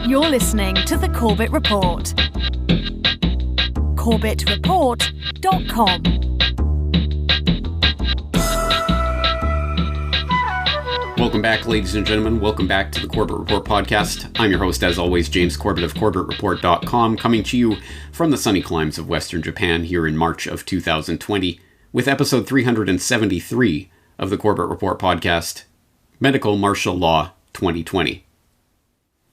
You're listening to the Corbett Report. corbettreport.com. Welcome back, ladies and gentlemen. Welcome back to the Corbett Report podcast. I'm your host, as always, James Corbett of corbettreport.com, coming to you from the sunny climes of Western Japan here in March of 2020, with episode 373 of the Corbett Report podcast, Medical Martial Law 2020.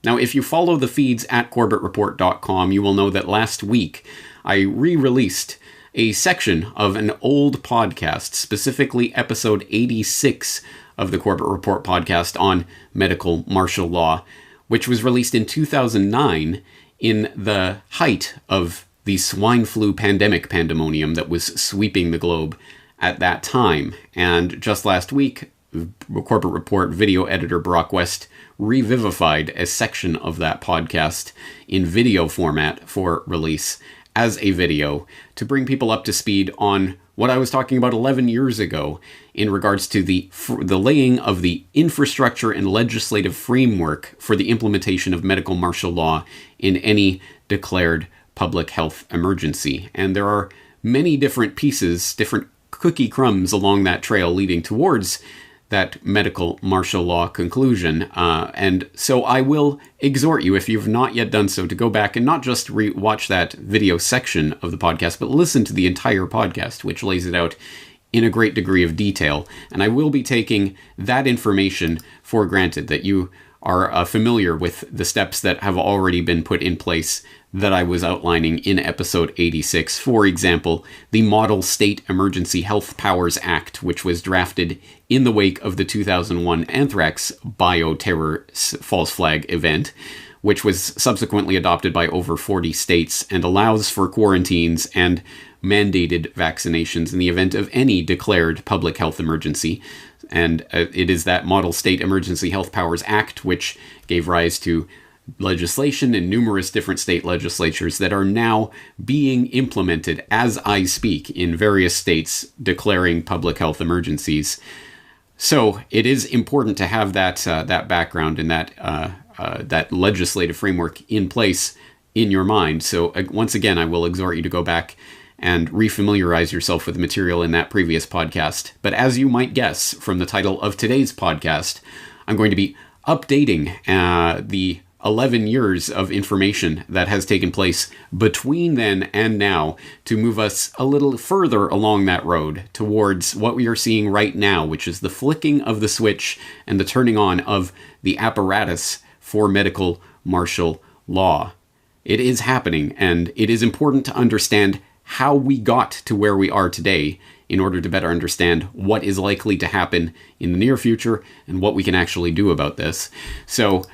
Now, if you follow the feeds at corbettreport.com, you will know that last week I re-released a section of an old podcast, specifically episode 86 of the Corbett Report podcast on medical martial law, which was released in 2009 in the height of the swine flu pandemonium that was sweeping the globe at that time. And just last week, Corbett Report video editor Brock West revivified a section of that podcast in video format for release as a video to bring people up to speed on what I was talking about 11 years ago in regards to the laying of the infrastructure and legislative framework for the implementation of medical martial law in any declared public health emergency. And there are many different pieces, different cookie crumbs along that trail leading towards that medical martial law conclusion. And so I will exhort you, if you've not yet done so, to go back and not just watch that video section of the podcast, but listen to the entire podcast, which lays it out in a great degree of detail. And I will be taking that information for granted, that you are familiar with the steps that have already been put in place that I was outlining in episode 86. For example, the Model State Emergency Health Powers Act, which was drafted in the wake of the 2001 anthrax bioterror false flag event, which was subsequently adopted by over 40 states and allows for quarantines and mandated vaccinations in the event of any declared public health emergency. And it is that Model State Emergency Health Powers Act which gave rise to legislation in numerous different state legislatures that are now being implemented as I speak in various states declaring public health emergencies. So it is important to have that background and that legislative framework in place in your mind. So once again, I will exhort you to go back and refamiliarize yourself with the material in that previous podcast. But as you might guess from the title of today's podcast, I'm going to be updating the 11 years of information that has taken place between then and now to move us a little further along that road towards what we are seeing right now, which is the flicking of the switch and the turning on of the apparatus for medical martial law. It is happening, and it is important to understand how we got to where we are today in order to better understand what is likely to happen in the near future and what we can actually do about this. So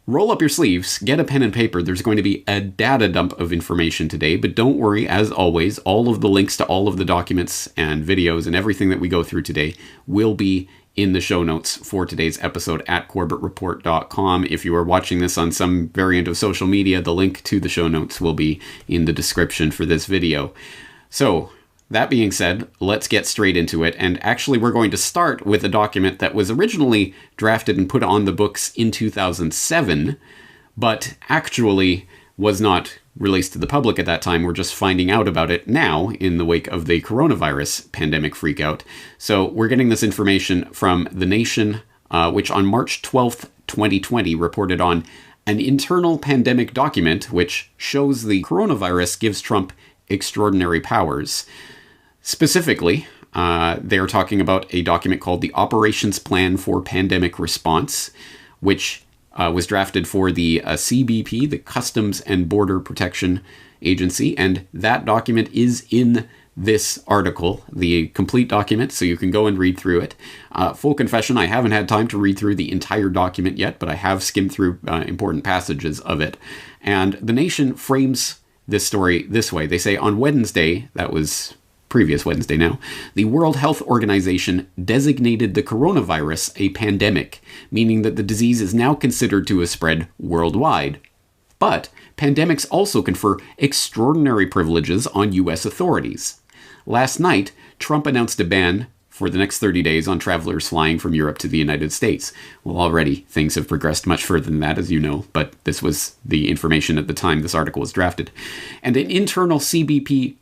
roll up your sleeves, get a pen and paper. There's going to be a data dump of information today, but don't worry, as always, all of the links to all of the documents and videos and everything that we go through today will be in the show notes for today's episode at corbettreport.com. If you are watching this on some variant of social media, the link to the show notes will be in the description for this video. So, that being said, let's get straight into it. And actually, we're going to start with a document that was originally drafted and put on the books in 2007, but actually was not released to the public at that time. We're just finding out about it now in the wake of the coronavirus pandemic freakout. So we're getting this information from The Nation, which on March 12th, 2020, reported on an internal pandemic document which shows the coronavirus gives Trump extraordinary powers. Specifically, they are talking about a document called the Operations Plan for Pandemic Response, which was drafted for the CBP, the Customs and Border Protection Agency, and that document is in this article, the complete document, so you can go and read through it. Full confession, I haven't had time to read through the entire document yet, but I have skimmed through important passages of it. And The Nation frames this story this way. They say, on Wednesday, that was previous Wednesday now, the World Health Organization designated the coronavirus a pandemic, meaning that the disease is now considered to have spread worldwide. But pandemics also confer extraordinary privileges on U.S. authorities. Last night, Trump announced a ban for the next 30 days on travelers flying from Europe to the United States. Well, already things have progressed much further than that, as you know, but this was the information at the time this article was drafted. And an internal CBP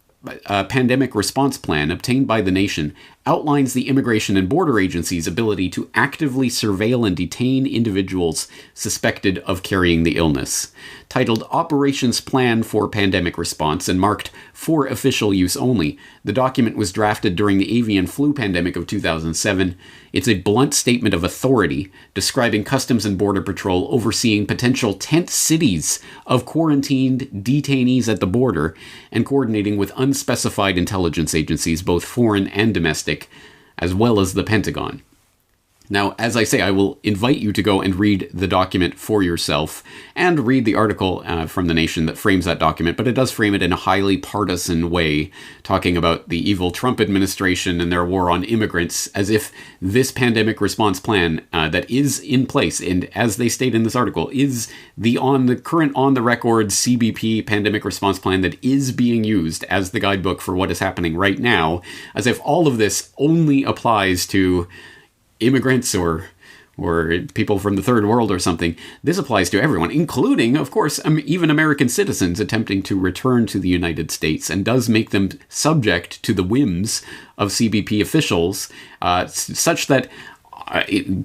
pandemic response plan obtained by the nation outlines the Immigration and Border Agency's ability to actively surveil and detain individuals suspected of carrying the illness. Titled Operations Plan for Pandemic Response and marked for official use only, the document was drafted during the avian flu pandemic of 2007. It's a blunt statement of authority describing Customs and Border Patrol overseeing potential tent cities of quarantined detainees at the border and coordinating with unspecified intelligence agencies, both foreign and domestic, as well as the Pentagon. Now, as I say, I will invite you to go and read the document for yourself and read the article from The Nation that frames that document, but it does frame it in a highly partisan way, talking about the evil Trump administration and their war on immigrants, as if this pandemic response plan that is in place, and as they state in this article, is the current on-the-record CBP pandemic response plan that is being used as the guidebook for what is happening right now, as if all of this only applies to immigrants or people from the third world or something. This applies to everyone, including, of course, even American citizens attempting to return to the United States, and does make them subject to the whims of CBP officials, such that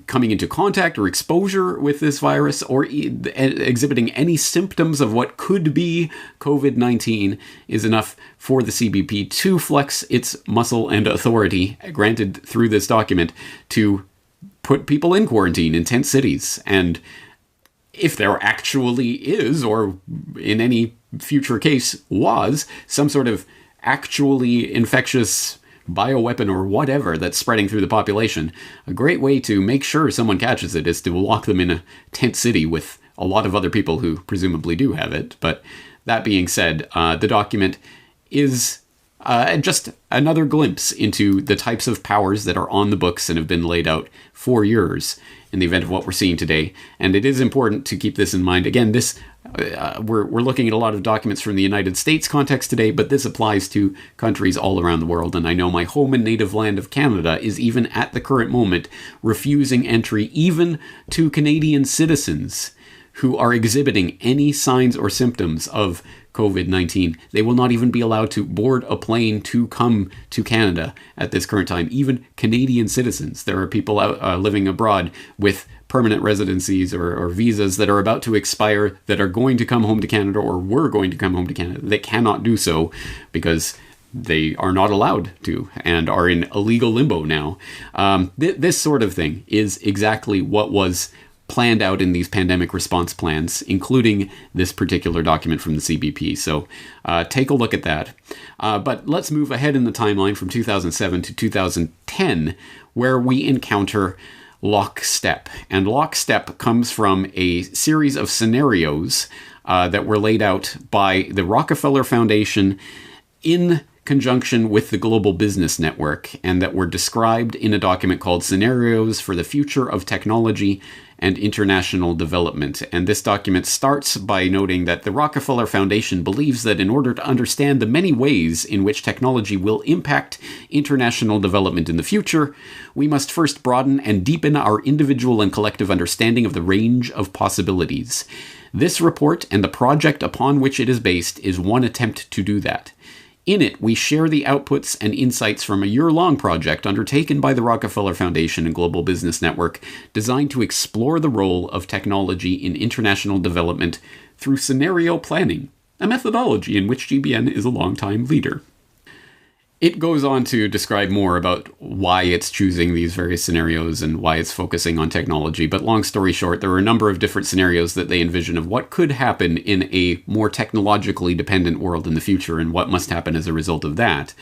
coming into contact or exposure with this virus or exhibiting any symptoms of what could be COVID-19 is enough for the CBP to flex its muscle and authority granted through this document to put people in quarantine in tent cities. And if there actually is, or in any future case was, some sort of actually infectious bioweapon or whatever that's spreading through the population, a great way to make sure someone catches it is to lock them in a tent city with a lot of other people who presumably do have it. But that being said, the document is just another glimpse into the types of powers that are on the books and have been laid out for years in the event of what we're seeing today. And it is important to keep this in mind. Again, this we're looking at a lot of documents from the United States context today, but this applies to countries all around the world. And I know my home and native land of Canada is even at the current moment refusing entry even to Canadian citizens who are exhibiting any signs or symptoms of COVID-19. They will not even be allowed to board a plane to come to Canada at this current time. Even Canadian citizens. There are people out, living abroad with permanent residencies or visas that are about to expire that are going to come home to Canada or were going to come home to Canada. They cannot do so because they are not allowed to and are in illegal limbo now. This sort of thing is exactly what was planned out in these pandemic response plans, including this particular document from the CBP. So take a look at that. But let's move ahead in the timeline from 2007 to 2010, where we encounter lockstep. And lockstep comes from a series of scenarios that were laid out by the Rockefeller Foundation in conjunction with the Global Business Network, and that were described in a document called Scenarios for the Future of Technology and International Development. And this document starts by noting that the Rockefeller Foundation believes that in order to understand the many ways in which technology will impact international development in the future, we must first broaden and deepen our individual and collective understanding of the range of possibilities. This report and the project upon which it is based is one attempt to do that. In it, we share the outputs and insights from a year-long project undertaken by the Rockefeller Foundation and Global Business Network, designed to explore the role of technology in international development through scenario planning, a methodology in which GBN is a longtime leader. It goes on to describe more about why it's choosing these various scenarios and why it's focusing on technology. But long story short, there are a number of different scenarios that they envision of what could happen in a more technologically dependent world in the future and what must happen as a result of that.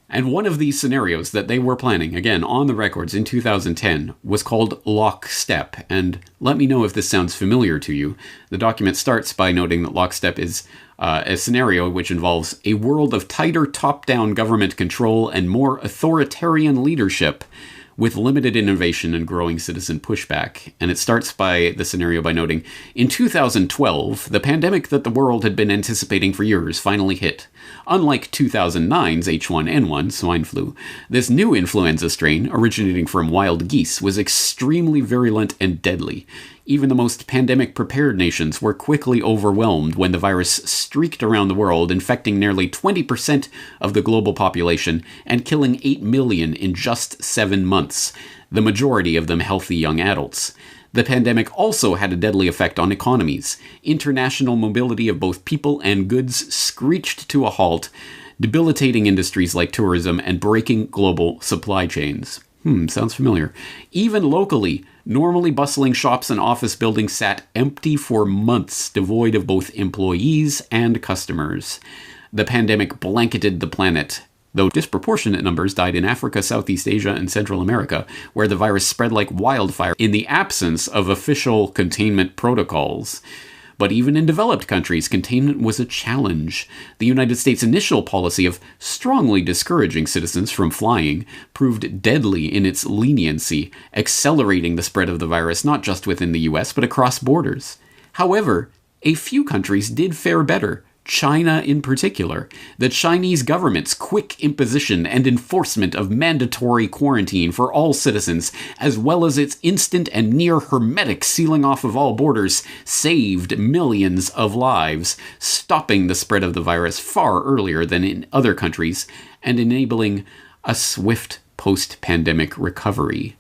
And one of these scenarios that they were planning, again, on the records in 2010, was called Lockstep. And let me know if this sounds familiar to you. The document starts by noting that Lockstep is a scenario which involves a world of tighter top-down government control and more authoritarian leadership, with limited innovation and growing citizen pushback. And it starts by the scenario by noting, in 2012, the pandemic that the world had been anticipating for years finally hit. Unlike 2009's H1N1 swine flu, this new influenza strain, originating from wild geese, was extremely virulent and deadly. Even the most pandemic-prepared nations were quickly overwhelmed when the virus streaked around the world, infecting nearly 20% of the global population and killing 8 million in just 7 months, the majority of them healthy young adults. The pandemic also had a deadly effect on economies. International mobility of both people and goods screeched to a halt, debilitating industries like tourism and breaking global supply chains. Sounds familiar. Even locally, normally bustling shops and office buildings sat empty for months, devoid of both employees and customers. The pandemic blanketed the planet, though disproportionate numbers died in Africa, Southeast Asia, and Central America, where the virus spread like wildfire in the absence of official containment protocols. But even in developed countries, containment was a challenge. The United States' initial policy of strongly discouraging citizens from flying proved deadly in its leniency, accelerating the spread of the virus not just within the US, but across borders. However, a few countries did fare better. China in particular. The Chinese government's quick imposition and enforcement of mandatory quarantine for all citizens, as well as its instant and near hermetic sealing off of all borders, saved millions of lives, stopping the spread of the virus far earlier than in other countries, and enabling a swift post-pandemic recovery.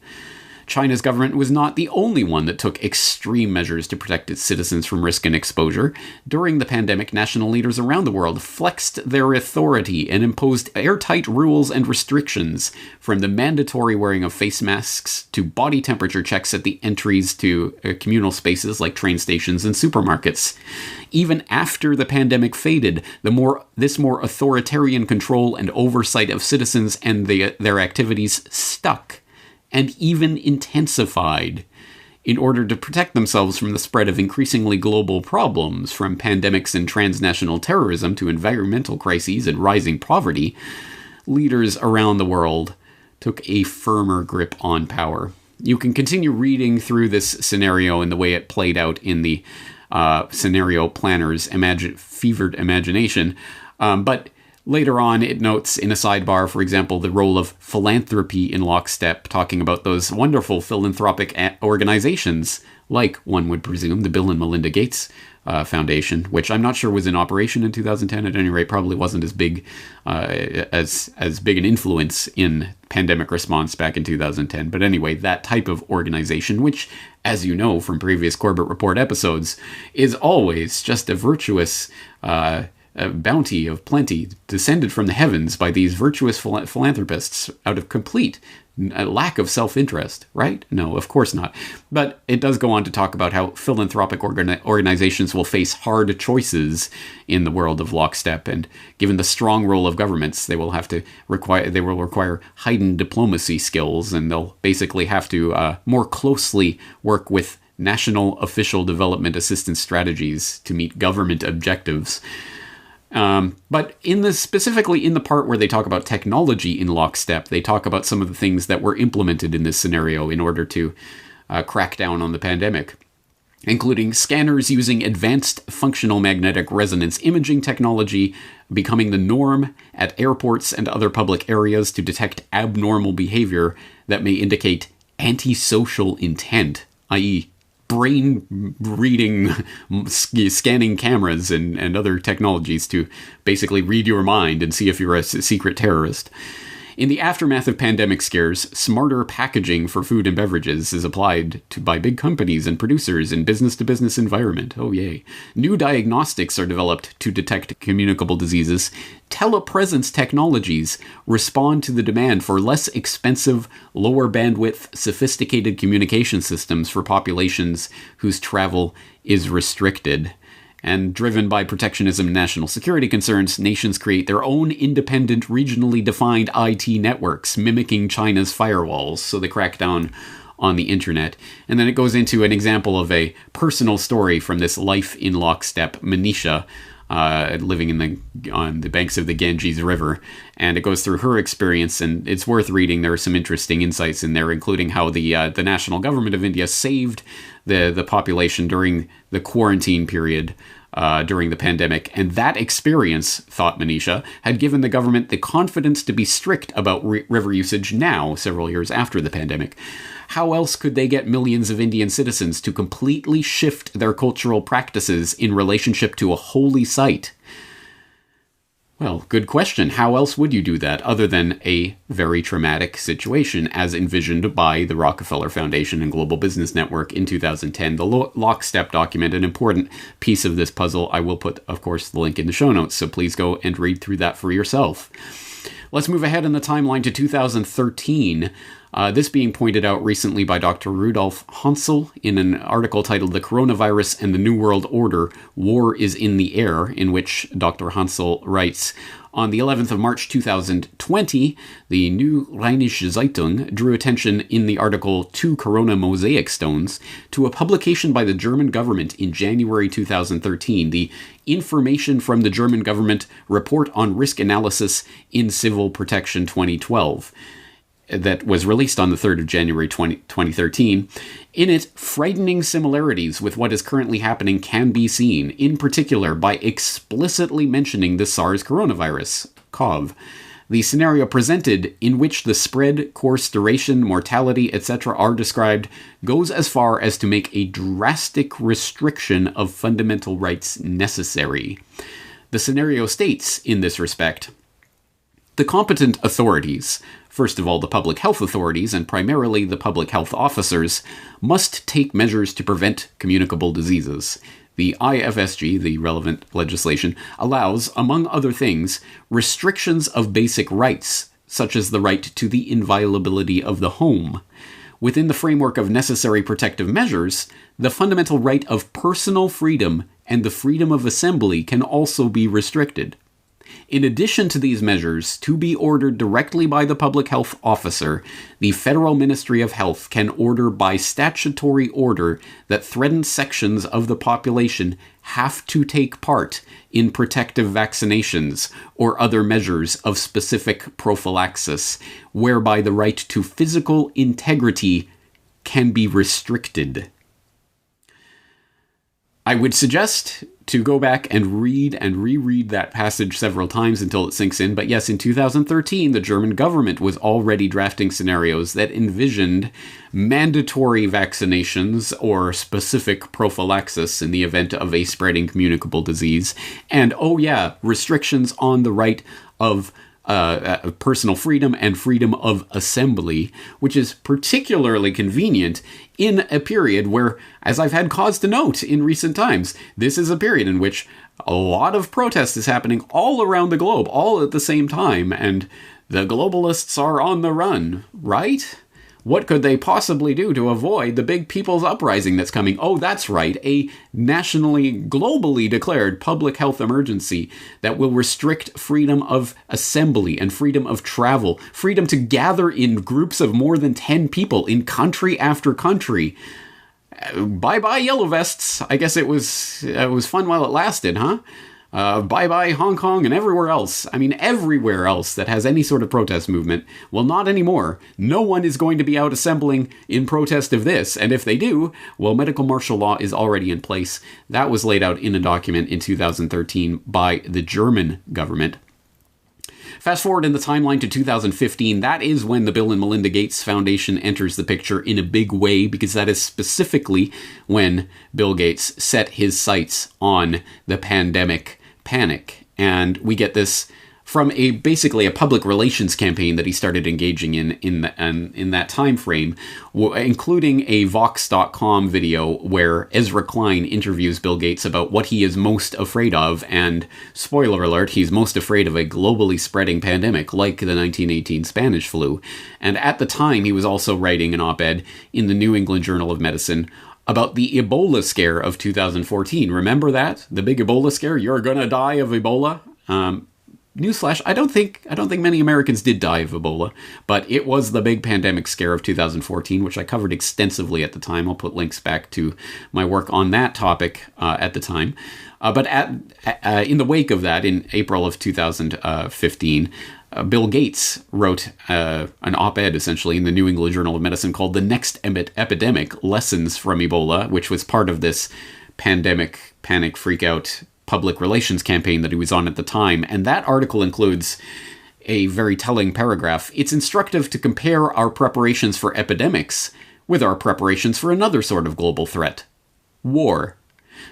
China's government was not the only one that took extreme measures to protect its citizens from risk and exposure. During the pandemic, national leaders around the world flexed their authority and imposed airtight rules and restrictions, from the mandatory wearing of face masks to body temperature checks at the entries to communal spaces like train stations and supermarkets. Even after the pandemic faded, this more authoritarian control and oversight of citizens and their activities stuck, and even intensified. In order to protect themselves from the spread of increasingly global problems, from pandemics and transnational terrorism to environmental crises and rising poverty, leaders around the world took a firmer grip on power. You can continue reading through this scenario and the way it played out in the scenario planner's fevered imagination, but later on, it notes in a sidebar, for example, the role of philanthropy in lockstep, talking about those wonderful philanthropic organizations, like, one would presume, the Bill and Melinda Gates Foundation, which I'm not sure was in operation in 2010. At any rate, probably wasn't as big as big an influence in pandemic response back in 2010. But anyway, that type of organization, which, as you know from previous Corbett Report episodes, is always just a virtuous a bounty of plenty descended from the heavens by these virtuous philanthropists out of complete lack of self-interest, right? No, of course not. But it does go on to talk about how philanthropic organizations will face hard choices in the world of lockstep, and given the strong role of governments, they will require heightened diplomacy skills, and they'll basically have to more closely work with national official development assistance strategies to meet government objectives. But specifically in the part where they talk about technology in lockstep, they talk about some of the things that were implemented in this scenario in order to crack down on the pandemic, including scanners using advanced functional magnetic resonance imaging technology becoming the norm at airports and other public areas to detect abnormal behavior that may indicate antisocial intent, i.e., brain reading, scanning cameras and other technologies to basically read your mind and see if you're a secret terrorist. In the aftermath of pandemic scares, smarter packaging for food and beverages is applied by big companies and producers in business-to-business environment. Oh, yay. New diagnostics are developed to detect communicable diseases. Telepresence technologies respond to the demand for less expensive, lower bandwidth, sophisticated communication systems for populations whose travel is restricted. And driven by protectionism and national security concerns, nations create their own independent, regionally defined IT networks, mimicking China's firewalls, so they crack down on the internet. And then it goes into an example of a personal story from this Life in Lockstep, Manisha, living on the banks of the Ganges River, and it goes through her experience, and it's worth reading. There are some interesting insights in there, including how the national government of India saved the population during the quarantine period during the pandemic, and that experience, thought Manisha, had given the government the confidence to be strict about river usage now, several years after the pandemic. How else could they get millions of Indian citizens to completely shift their cultural practices in relationship to a holy site? Well, good question. How else would you do that other than a very traumatic situation as envisioned by the Rockefeller Foundation and Global Business Network in 2010? The Lockstep document, an important piece of this puzzle. I will put, of course, the link in the show notes, so please go and read through that for yourself. Let's move ahead in the timeline to 2013. This being pointed out recently by Dr. Rudolf Hansel in an article titled "The Coronavirus and the New World Order, War is in the Air," in which Dr. Hansel writes, on the 11th of March 2020, the New Rheinische Zeitung drew attention in the article Two Corona Mosaic Stones to a publication by the German government in January 2013, the Information from the German Government Report on Risk Analysis in Civil Protection 2012. That was released on the 3rd of January 2013. In it, frightening similarities with what is currently happening can be seen, in particular by explicitly mentioning the SARS coronavirus, CoV. The scenario presented, in which the spread, course, duration, mortality, etc. are described, goes as far as to make a drastic restriction of fundamental rights necessary. The scenario states, in this respect, the competent authorities, first of all the public health authorities and primarily the public health officers, must take measures to prevent communicable diseases. The IFSG, the relevant legislation, allows, among other things, restrictions of basic rights, such as the right to the inviolability of the home. Within the framework of necessary protective measures, the fundamental right of personal freedom and the freedom of assembly can also be restricted. In addition to these measures, to be ordered directly by the public health officer, the Federal Ministry of Health can order by statutory order that threatened sections of the population have to take part in protective vaccinations or other measures of specific prophylaxis, whereby the right to physical integrity can be restricted. I would suggest to go back and read and reread that passage several times until it sinks in. But yes, in 2013, the German government was already drafting scenarios that envisioned mandatory vaccinations or specific prophylaxis in the event of a spreading communicable disease. And, oh yeah, restrictions on the right of personal freedom and freedom of assembly, which is particularly convenient in a period where, as I've had cause to note in recent times, this is a period in which a lot of protest is happening all around the globe, all at the same time, and the globalists are on the run, right? What could they possibly do to avoid the big people's uprising that's coming? Oh, that's right, a nationally, globally declared public health emergency that will restrict freedom of assembly and freedom of travel, freedom to gather in groups of more than 10 people in country after country. Bye-bye yellow vests. I guess it was fun while it lasted, huh? Bye-bye Hong Kong and everywhere else. I mean, everywhere else that has any sort of protest movement. Well, not anymore. No one is going to be out assembling in protest of this. And if they do, well, medical martial law is already in place. That was laid out in a document in 2013 by the German government. Fast forward in the timeline to 2015, that is when the Bill and Melinda Gates Foundation enters the picture in a big way, because that is specifically when Bill Gates set his sights on the pandemic panic. And we get this from basically a public relations campaign that he started engaging in that time frame, including a Vox.com video where Ezra Klein interviews Bill Gates about what he is most afraid of, and spoiler alert, he's most afraid of a globally spreading pandemic like the 1918 Spanish flu. And at the time, he was also writing an op-ed in the New England Journal of Medicine about the Ebola scare of 2014. Remember that? The big Ebola scare? You're gonna die of Ebola? newsflash, I don't think many Americans did die of Ebola, but it was the big pandemic scare of 2014, which I covered extensively at the time. I'll put links back to my work on that topic at the time. But in the wake of that, in April of 2015, Bill Gates wrote an op-ed, essentially, in the New England Journal of Medicine called "The Next Epidemic: Lessons from Ebola," which was part of this pandemic panic freak-out public relations campaign that he was on at the time. And that article includes a very telling paragraph. "It's instructive to compare our preparations for epidemics with our preparations for another sort of global threat: war.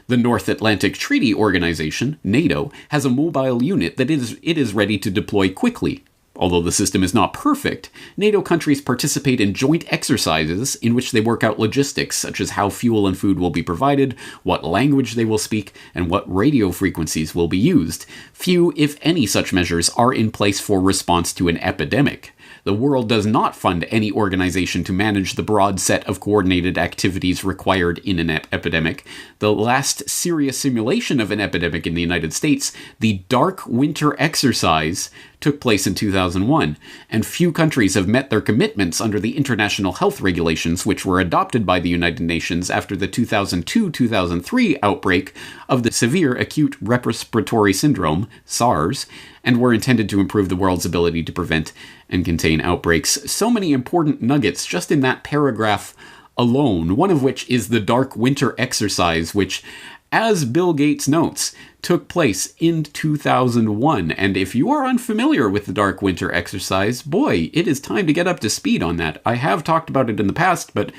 The North Atlantic Treaty Organization, NATO, has a mobile unit that it is ready to deploy quickly. Although the system is not perfect, NATO countries participate in joint exercises in which they work out logistics, such as how fuel and food will be provided, what language they will speak, and what radio frequencies will be used. Few, if any, such measures are in place for response to an epidemic. The world does not fund any organization to manage the broad set of coordinated activities required in an epidemic. The last serious simulation of an epidemic in the United States, the Dark Winter Exercise, took place in 2001, and few countries have met their commitments under the international health regulations which were adopted by the United Nations after the 2002-2003 outbreak of the Severe Acute Respiratory Syndrome, SARS, and were intended to improve the world's ability to prevent and contain outbreaks." So many important nuggets just in that paragraph alone, one of which is the Dark Winter Exercise, which, as Bill Gates notes, took place in 2001. And if you are unfamiliar with the Dark Winter Exercise, boy, it is time to get up to speed on that. I have talked about it in the past, but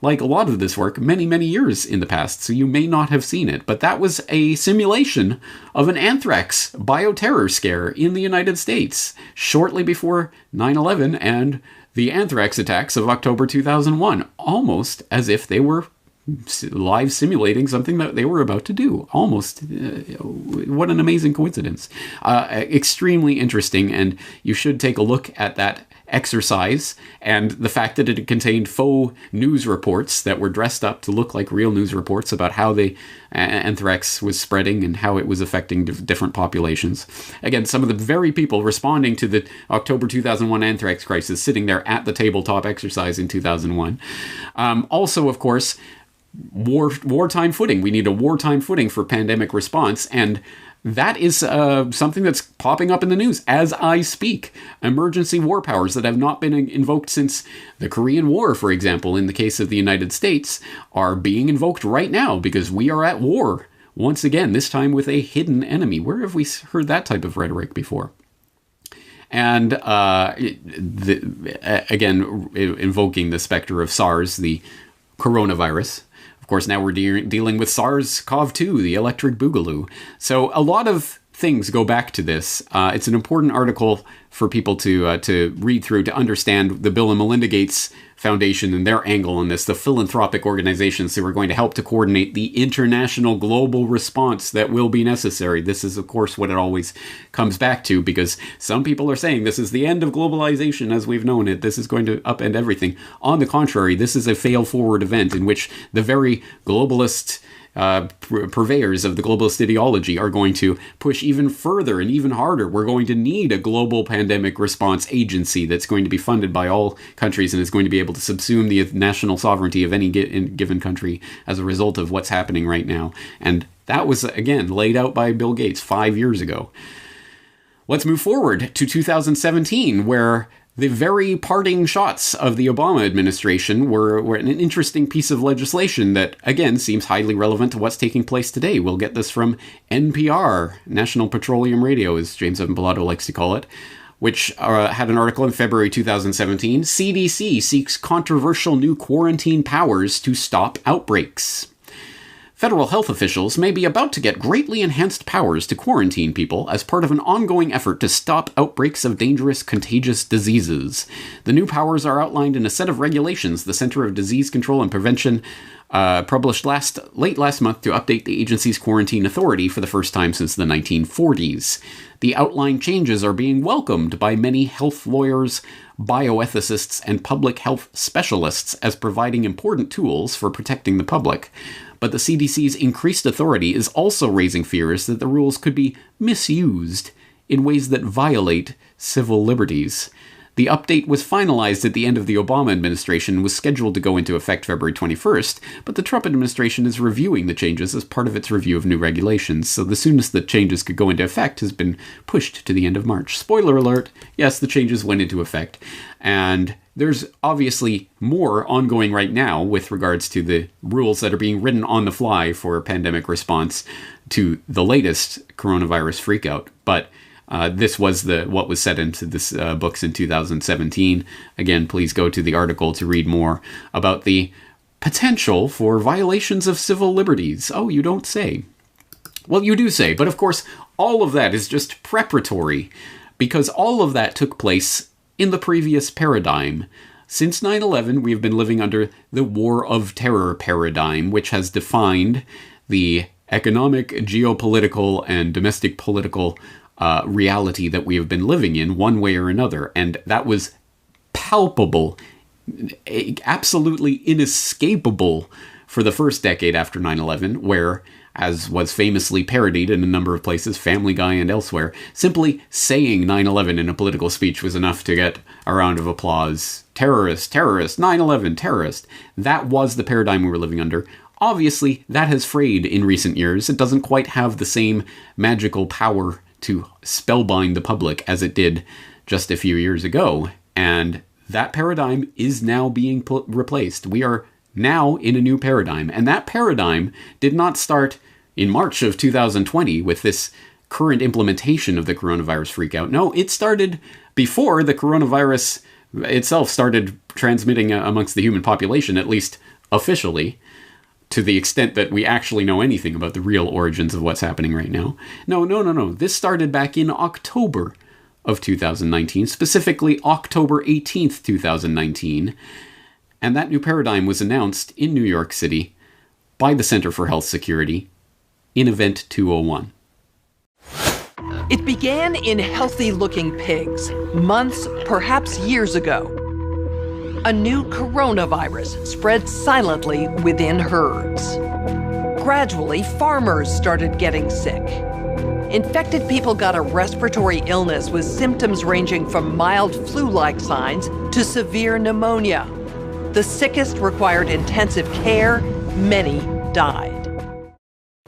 like a lot of this work, many, many years in the past, so you may not have seen it. But that was a simulation of an anthrax bioterror scare in the United States, shortly before 9/11 and the anthrax attacks of October 2001, almost as if they were live simulating something that they were about to do. Almost. What an amazing coincidence. Extremely interesting, and you should take a look at that exercise and the fact that it contained faux news reports that were dressed up to look like real news reports about how the anthrax was spreading and how it was affecting different populations. Again, some of the very people responding to the October 2001 anthrax crisis sitting there at the tabletop exercise in 2001. Also, of course, wartime footing. We need a wartime footing for pandemic response, and that is something that's popping up in the news as I speak. Emergency war powers that have not been invoked since the Korean War, for example, in the case of the United States, are being invoked right now because we are at war once again, this time with a hidden enemy. Where have we heard that type of rhetoric before? And again, invoking the specter of SARS, the coronavirus. Of course, now we're dealing with SARS-CoV-2, the electric boogaloo. So a lot of things go back to this. It's an important article for people to read through to understand the Bill and Melinda Gates Foundation and their angle on this, the philanthropic organizations who are going to help to coordinate the international global response that will be necessary. This is, of course, what it always comes back to, because some people are saying this is the end of globalization as we've known it. This is going to upend everything. On the contrary, this is a fail-forward event in which the very globalist purveyors of the globalist ideology are going to push even further and even harder. We're going to need a global pandemic response agency that's going to be funded by all countries and is going to be able to subsume the national sovereignty of any given country as a result of what's happening right now. And that was, again, laid out by Bill Gates 5 years ago. Let's move forward to 2017, where the very parting shots of the Obama administration were an interesting piece of legislation that, again, seems highly relevant to what's taking place today. We'll get this from NPR, National Petroleum Radio, as James Evan Pilato likes to call it, which had an article in February 2017. CDC seeks controversial new quarantine powers to stop outbreaks. Federal health officials may be about to get greatly enhanced powers to quarantine people as part of an ongoing effort to stop outbreaks of dangerous contagious diseases. The new powers are outlined in a set of regulations the Center of Disease Control and Prevention published late last month to update the agency's quarantine authority for the first time since the 1940s. The outlined changes are being welcomed by many health lawyers, bioethicists, and public health specialists as providing important tools for protecting the public. But the CDC's increased authority is also raising fears that the rules could be misused in ways that violate civil liberties. The update was finalized at the end of the Obama administration and was scheduled to go into effect February 21st, but the Trump administration is reviewing the changes as part of its review of new regulations, so the soonest the changes could go into effect has been pushed to the end of March. Spoiler alert, yes, the changes went into effect, and there's obviously more ongoing right now with regards to the rules that are being written on the fly for a pandemic response to the latest coronavirus freakout, but this was what was set into this books in 2017. Again, please go to the article to read more about the potential for violations of civil liberties. Oh, you don't say. Well, you do say, but of course, all of that is just preparatory, because all of that took place in the previous paradigm. Since 9/11, we've been living under the War of Terror paradigm, which has defined the economic, geopolitical, and domestic political reality that we have been living in one way or another. And that was palpable, absolutely inescapable for the first decade after 9/11, where, as was famously parodied in a number of places, Family Guy and elsewhere, simply saying 9/11 in a political speech was enough to get a round of applause. Terrorist, terrorist, 9/11, terrorist. That was the paradigm we were living under. Obviously, that has frayed in recent years. It doesn't quite have the same magical power to spellbind the public as it did just a few years ago. And that paradigm is now being replaced. We are now in a new paradigm. And that paradigm did not start in March of 2020 with this current implementation of the coronavirus freakout. No, it started before the coronavirus itself started transmitting amongst the human population, at least officially, to the extent that we actually know anything about the real origins of what's happening right now. No. This started back in October of 2019, specifically October 18th, 2019. And that new paradigm was announced in New York City by the Center for Health Security in Event 201. It began in healthy-looking pigs, months, perhaps years ago. A new coronavirus spread silently within herds. Gradually, farmers started getting sick. Infected people got a respiratory illness with symptoms ranging from mild flu-like signs to severe pneumonia. The sickest required intensive care. Many died.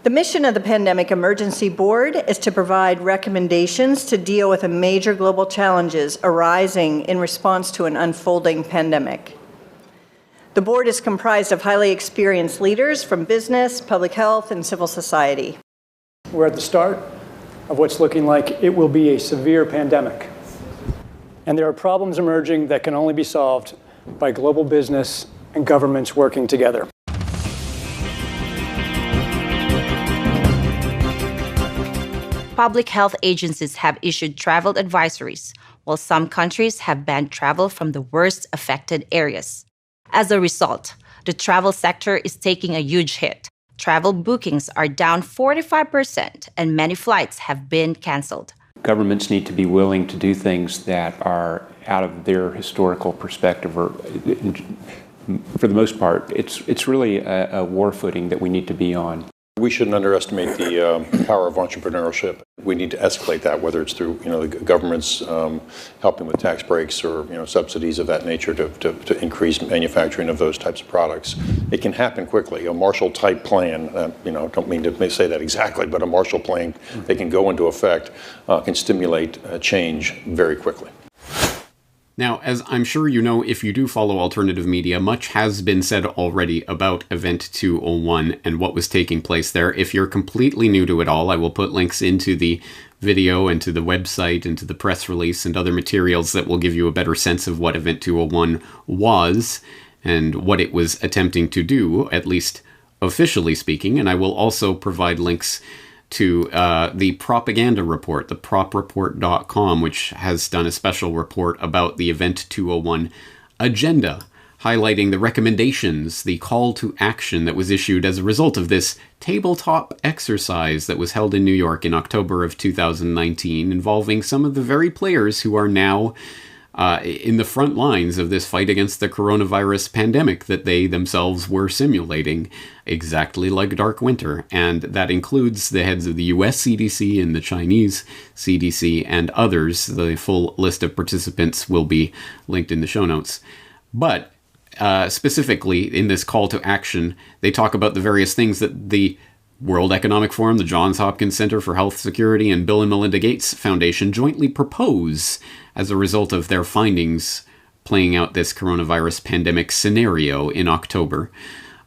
The mission of the Pandemic Emergency Board is to provide recommendations to deal with the major global challenges arising in response to an unfolding pandemic. The board is comprised of highly experienced leaders from business, public health, and civil society. We're at the start of what's looking like it will be a severe pandemic. And there are problems emerging that can only be solved by global business and governments working together. Public health agencies have issued travel advisories, while some countries have banned travel from the worst affected areas. As a result, the travel sector is taking a huge hit. Travel bookings are down 45%, and many flights have been canceled. Governments need to be willing to do things that are out of their historical perspective, or for the most part, it's really a war footing that we need to be on. We shouldn't underestimate the power of entrepreneurship. We need to escalate that, whether it's through the government's helping with tax breaks or subsidies of that nature to increase manufacturing of those types of products. It can happen quickly. A Marshall-type plan, don't mean to say that exactly, but a Marshall plan that can go into effect can stimulate change very quickly. Now, as I'm sure you know, if you do follow alternative media, much has been said already about Event 201 and what was taking place there. If you're completely new to it all, I will put links into the video and to the website and to the press release and other materials that will give you a better sense of what Event 201 was and what it was attempting to do, at least officially speaking. And I will also provide links to the propaganda report, the propreport.com, which has done a special report about the Event 201 agenda, highlighting the recommendations, the call to action that was issued as a result of this tabletop exercise that was held in New York in October of 2019, involving some of the very players who are now in the front lines of this fight against the coronavirus pandemic that they themselves were simulating, exactly like Dark Winter. And that includes the heads of the US CDC and the Chinese CDC and others. The full list of participants will be linked in the show notes. But specifically in this call to action, they talk about the various things that the World Economic Forum, the Johns Hopkins Center for Health Security, and Bill and Melinda Gates Foundation jointly propose as a result of their findings playing out this coronavirus pandemic scenario in October.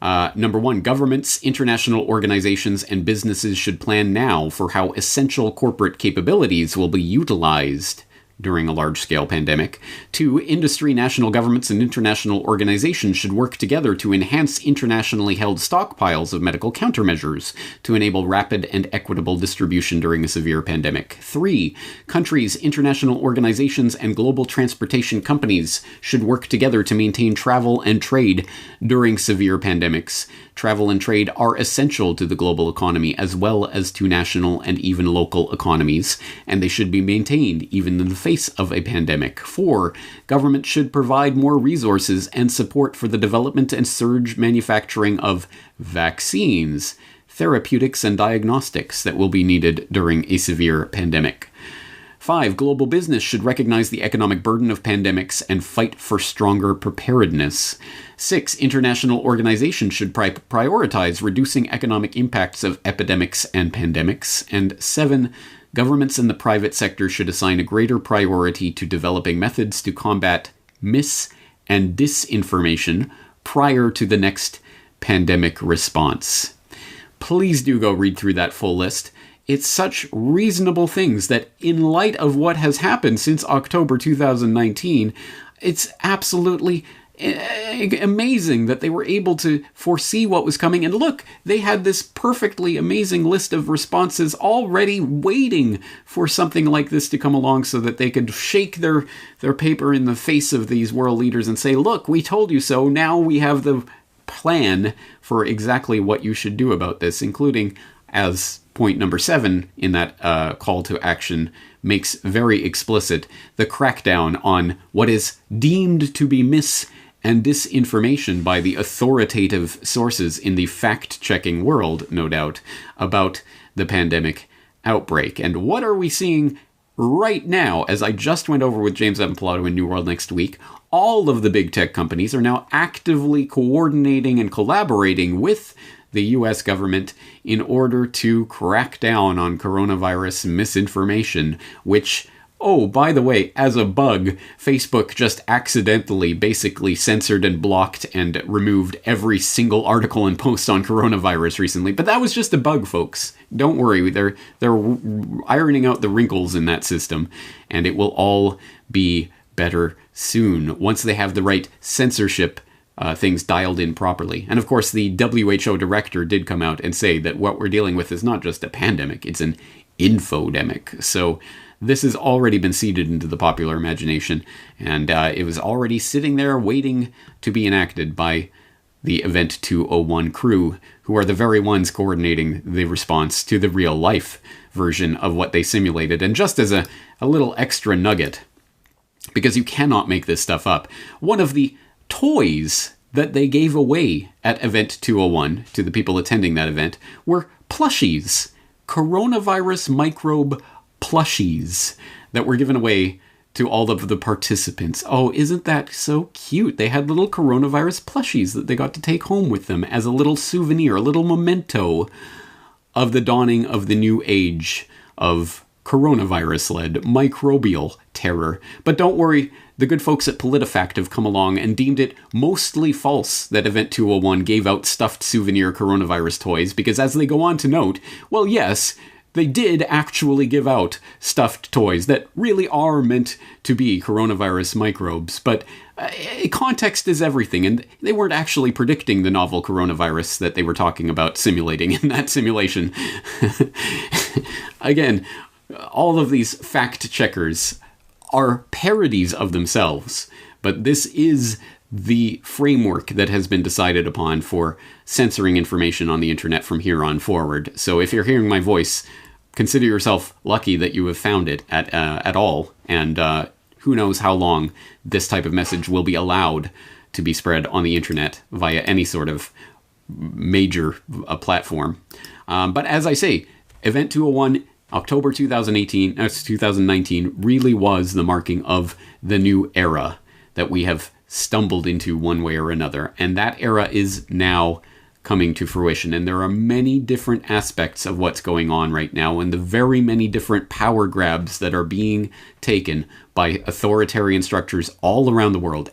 Number one, governments, international organizations, and businesses should plan now for how essential corporate capabilities will be utilized during a large-scale pandemic. 2, industry, national governments, and international organizations should work together to enhance internationally held stockpiles of medical countermeasures to enable rapid and equitable distribution during a severe pandemic. 3, countries, international organizations, and global transportation companies should work together to maintain travel and trade during severe pandemics. Travel and trade are essential to the global economy as well as to national and even local economies, and they should be maintained even in the face of a pandemic. 4, government should provide more resources and support for the development and surge manufacturing of vaccines, therapeutics, and diagnostics that will be needed during a severe pandemic. 5, global business should recognize the economic burden of pandemics and fight for stronger preparedness. 6, international organizations should prioritize reducing economic impacts of epidemics and pandemics. And 7, governments and the private sector should assign a greater priority to developing methods to combat mis- and disinformation prior to the next pandemic response. Please do go read through that full list. It's such reasonable things that, in light of what has happened since October 2019, it's absolutely amazing that they were able to foresee what was coming. And look, they had this perfectly amazing list of responses already waiting for something like this to come along so that they could shake their paper in the face of these world leaders and say, look, we told you so. Now we have the plan for exactly what you should do about this, including, as point number 7 in that call to action makes very explicit, the crackdown on what is deemed to be mis- and disinformation by the authoritative sources in the fact-checking world, no doubt, about the pandemic outbreak. And what are we seeing right now? As I just went over with James Evan Pilato in New World Next Week, all of the big tech companies are now actively coordinating and collaborating with the US government in order to crack down on coronavirus misinformation, which, oh, by the way, as a bug, Facebook just accidentally basically censored and blocked and removed every single article and post on coronavirus recently. But that was just a bug, folks. Don't worry, they're ironing out the wrinkles in that system, and it will all be better soon once they have the right censorship things dialed in properly. And of course, the WHO director did come out and say that what we're dealing with is not just a pandemic, it's an infodemic. So this has already been seeded into the popular imagination, and it was already sitting there waiting to be enacted by the Event 201 crew, who are the very ones coordinating the response to the real life version of what they simulated. And just as a little extra nugget, because you cannot make this stuff up, one of the toys that they gave away at Event 201 to the people attending that event were plushies, coronavirus microbe plushies that were given away to all of the participants. Oh, isn't that so cute? They had little coronavirus plushies that they got to take home with them as a little souvenir, a little memento of the dawning of the new age of coronavirus-led microbial terror. But don't worry, the good folks at PolitiFact have come along and deemed it mostly false that Event 201 gave out stuffed souvenir coronavirus toys, because as they go on to note, well, yes, they did actually give out stuffed toys that really are meant to be coronavirus microbes, but context is everything, and they weren't actually predicting the novel coronavirus that they were talking about simulating in that simulation. Again, all of these fact checkers are parodies of themselves, but this is the framework that has been decided upon for censoring information on the internet from here on forward. So if you're hearing my voice, consider yourself lucky that you have found it at all, and who knows how long this type of message will be allowed to be spread on the internet via any sort of major platform. But as I say, Event 201, October 2019 really was the marking of the new era that we have stumbled into one way or another. And that era is now coming to fruition. And there are many different aspects of what's going on right now, and the very many different power grabs that are being taken by authoritarian structures all around the world.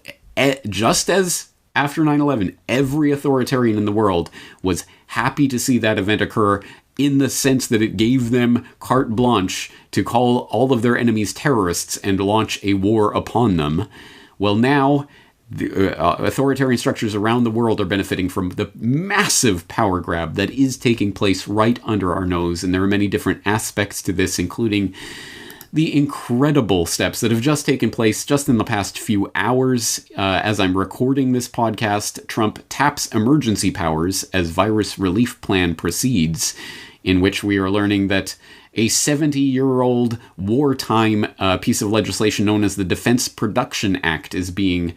Just as after 9/11, every authoritarian in the world was happy to see that event occur, in the sense that it gave them carte blanche to call all of their enemies terrorists and launch a war upon them. Well, now the authoritarian structures around the world are benefiting from the massive power grab that is taking place right under our nose. And there are many different aspects to this, including the incredible steps that have just taken place just in the past few hours. As I'm recording this podcast, Trump taps emergency powers as virus relief plan proceeds, in which we are learning that a 70-year-old wartime piece of legislation known as the Defense Production Act is being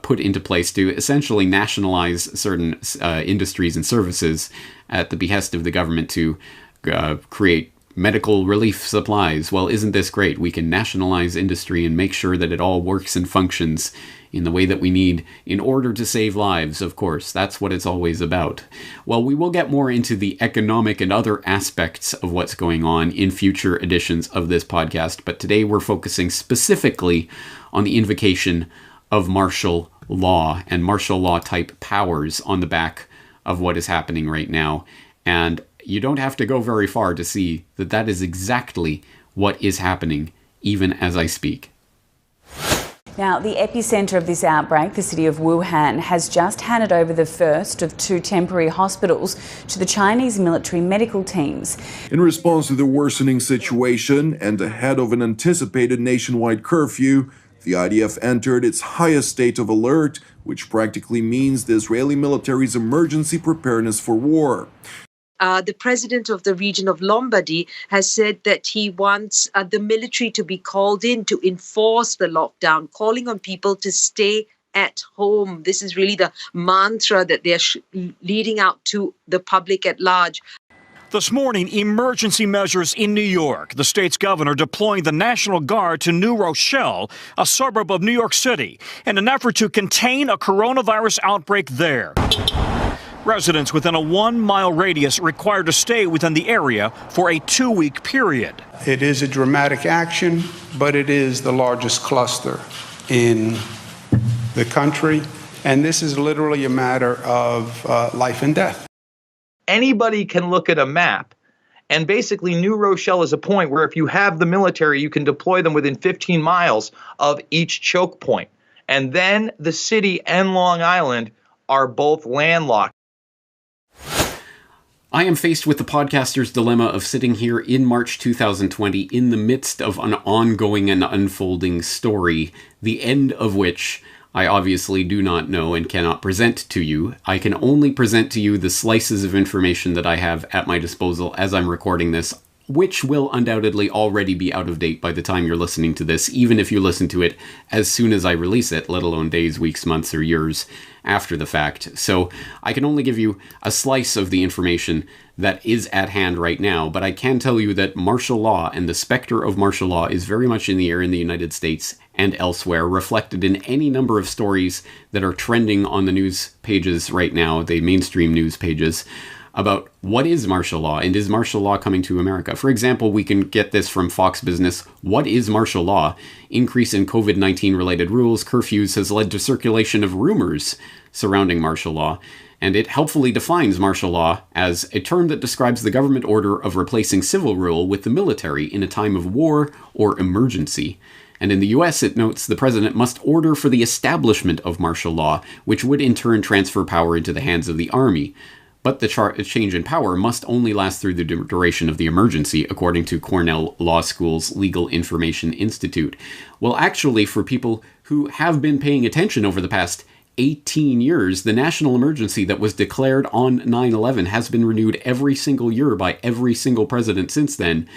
put into place to essentially nationalize certain industries and services at the behest of the government to create medical relief supplies. Well, isn't this great? We can nationalize industry and make sure that it all works and functions in the way that we need in order to save lives, of course. That's what it's always about. Well, we will get more into the economic and other aspects of what's going on in future editions of this podcast, but today we're focusing specifically on the invocation of martial law and martial law type powers on the back of what is happening right now. And you don't have to go very far to see that that is exactly what is happening, even as I speak. Now, the epicenter of this outbreak, the city of Wuhan, has just handed over the first of 2 temporary hospitals to the Chinese military medical teams. In response to the worsening situation and ahead of an anticipated nationwide curfew, the IDF entered its highest state of alert, which practically means the Israeli military's emergency preparedness for war. The president of the region of Lombardy has said that he wants the military to be called in to enforce the lockdown, calling on people to stay at home. This is really the mantra that they're leading out to the public at large. This morning, emergency measures in New York. The state's governor deploying the National Guard to New Rochelle, a suburb of New York City, in an effort to contain a coronavirus outbreak there. Residents within a 1-mile radius required to stay within the area for a 2-week period. It is a dramatic action, but it is the largest cluster in the country, and this is literally a matter of life and death. Anybody can look at a map, and basically New Rochelle is a point where if you have the military, you can deploy them within 15 miles of each choke point. And then the city and Long Island are both landlocked. I am faced with the podcaster's dilemma of sitting here in March 2020 in the midst of an ongoing and unfolding story, the end of which I obviously do not know and cannot present to you. I can only present to you the slices of information that I have at my disposal as I'm recording this, which will undoubtedly already be out of date by the time you're listening to this, even if you listen to it as soon as I release it, let alone days, weeks, months, or years after the fact. So I can only give you a slice of the information that is at hand right now, but I can tell you that martial law and the specter of martial law is very much in the air in the United States and elsewhere, reflected in any number of stories that are trending on the news pages right now, the mainstream news pages, about what is martial law and is martial law coming to America. For example, we can get this from Fox Business. What is martial law? Increase in COVID-19 related rules, curfews has led to circulation of rumors surrounding martial law, and it helpfully defines martial law as a term that describes the government order of replacing civil rule with the military in a time of war or emergency. And in the US, it notes the president must order for the establishment of martial law, which would in turn transfer power into the hands of the army. But the change in power must only last through the duration of the emergency, according to Cornell Law School's Legal Information Institute. Well, actually, for people who have been paying attention over the past 18 years, the national emergency that was declared on 9/11 has been renewed every single year by every single president since then.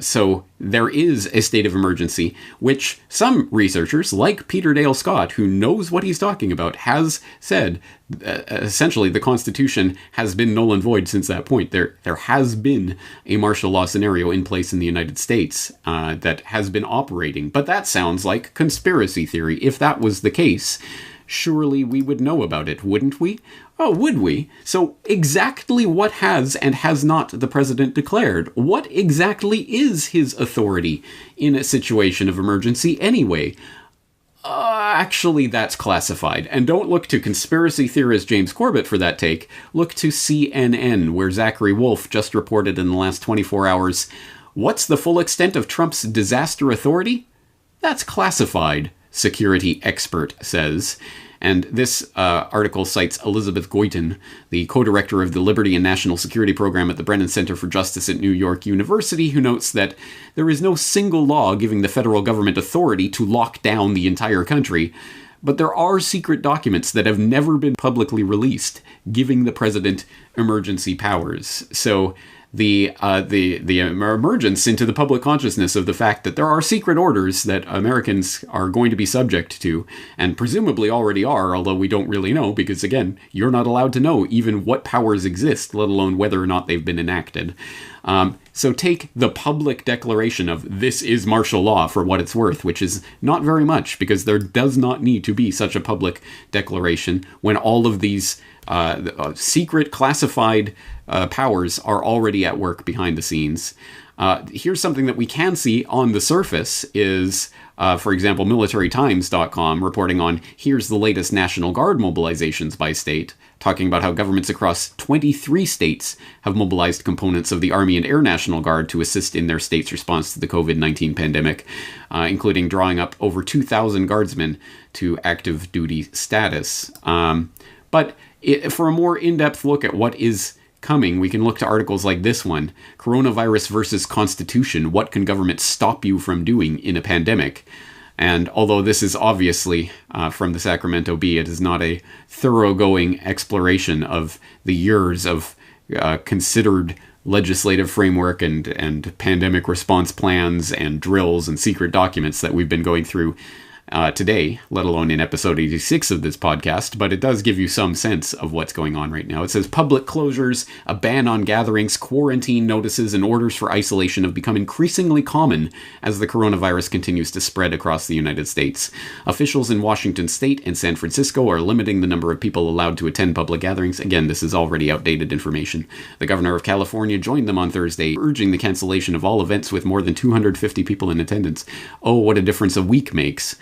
So there is a state of emergency, which some researchers, like Peter Dale Scott, who knows what he's talking about, has said essentially the Constitution has been null and void since that point. There has been a martial law scenario in place in the United States that has been operating. But that sounds like conspiracy theory. If that was the case, surely we would know about it, wouldn't we? Oh, would we? So exactly what has and has not the president declared? What exactly is his authority in a situation of emergency anyway? Actually, that's classified. And don't look to conspiracy theorist James Corbett for that take. Look to CNN, where Zachary Wolf just reported in the last 24 hours, what's the full extent of Trump's disaster authority? That's classified, security expert says. And this article cites Elizabeth Goitin, the co-director of the Liberty and National Security Program at the Brennan Center for Justice at New York University, who notes that there is no single law giving the federal government authority to lock down the entire country, but there are secret documents that have never been publicly released, giving the president emergency powers. So the emergence into the public consciousness of the fact that there are secret orders that Americans are going to be subject to, and presumably already are, although we don't really know, because again, you're not allowed to know even what powers exist, let alone whether or not they've been enacted. So take the public declaration of this is martial law for what it's worth, which is not very much, because there does not need to be such a public declaration when all of these secret classified powers are already at work behind the scenes. Here's something that we can see on the surface is, for example, militarytimes.com reporting on here's the latest National Guard mobilizations by state, talking about how governments across 23 states have mobilized components of the Army and Air National Guard to assist in their state's response to the COVID-19 pandemic, including drawing up over 2,000 guardsmen to active duty status. But for a more in-depth look at what is coming, we can look to articles like this one, Coronavirus versus Constitution, What Can Government Stop You From Doing in a Pandemic? And although this is obviously from the Sacramento Bee, it is not a thoroughgoing exploration of the years of considered legislative framework and pandemic response plans and drills and secret documents that we've been going through today, let alone in episode 86 of this podcast, but it does give you some sense of what's going on right now. It says public closures, a ban on gatherings, quarantine notices, and orders for isolation have become increasingly common as the coronavirus continues to spread across the United States. Officials in Washington State and San Francisco are limiting the number of people allowed to attend public gatherings. Again, this is already outdated information. The governor of California joined them on Thursday, urging the cancellation of all events with more than 250 people in attendance. Oh, what a difference a week makes.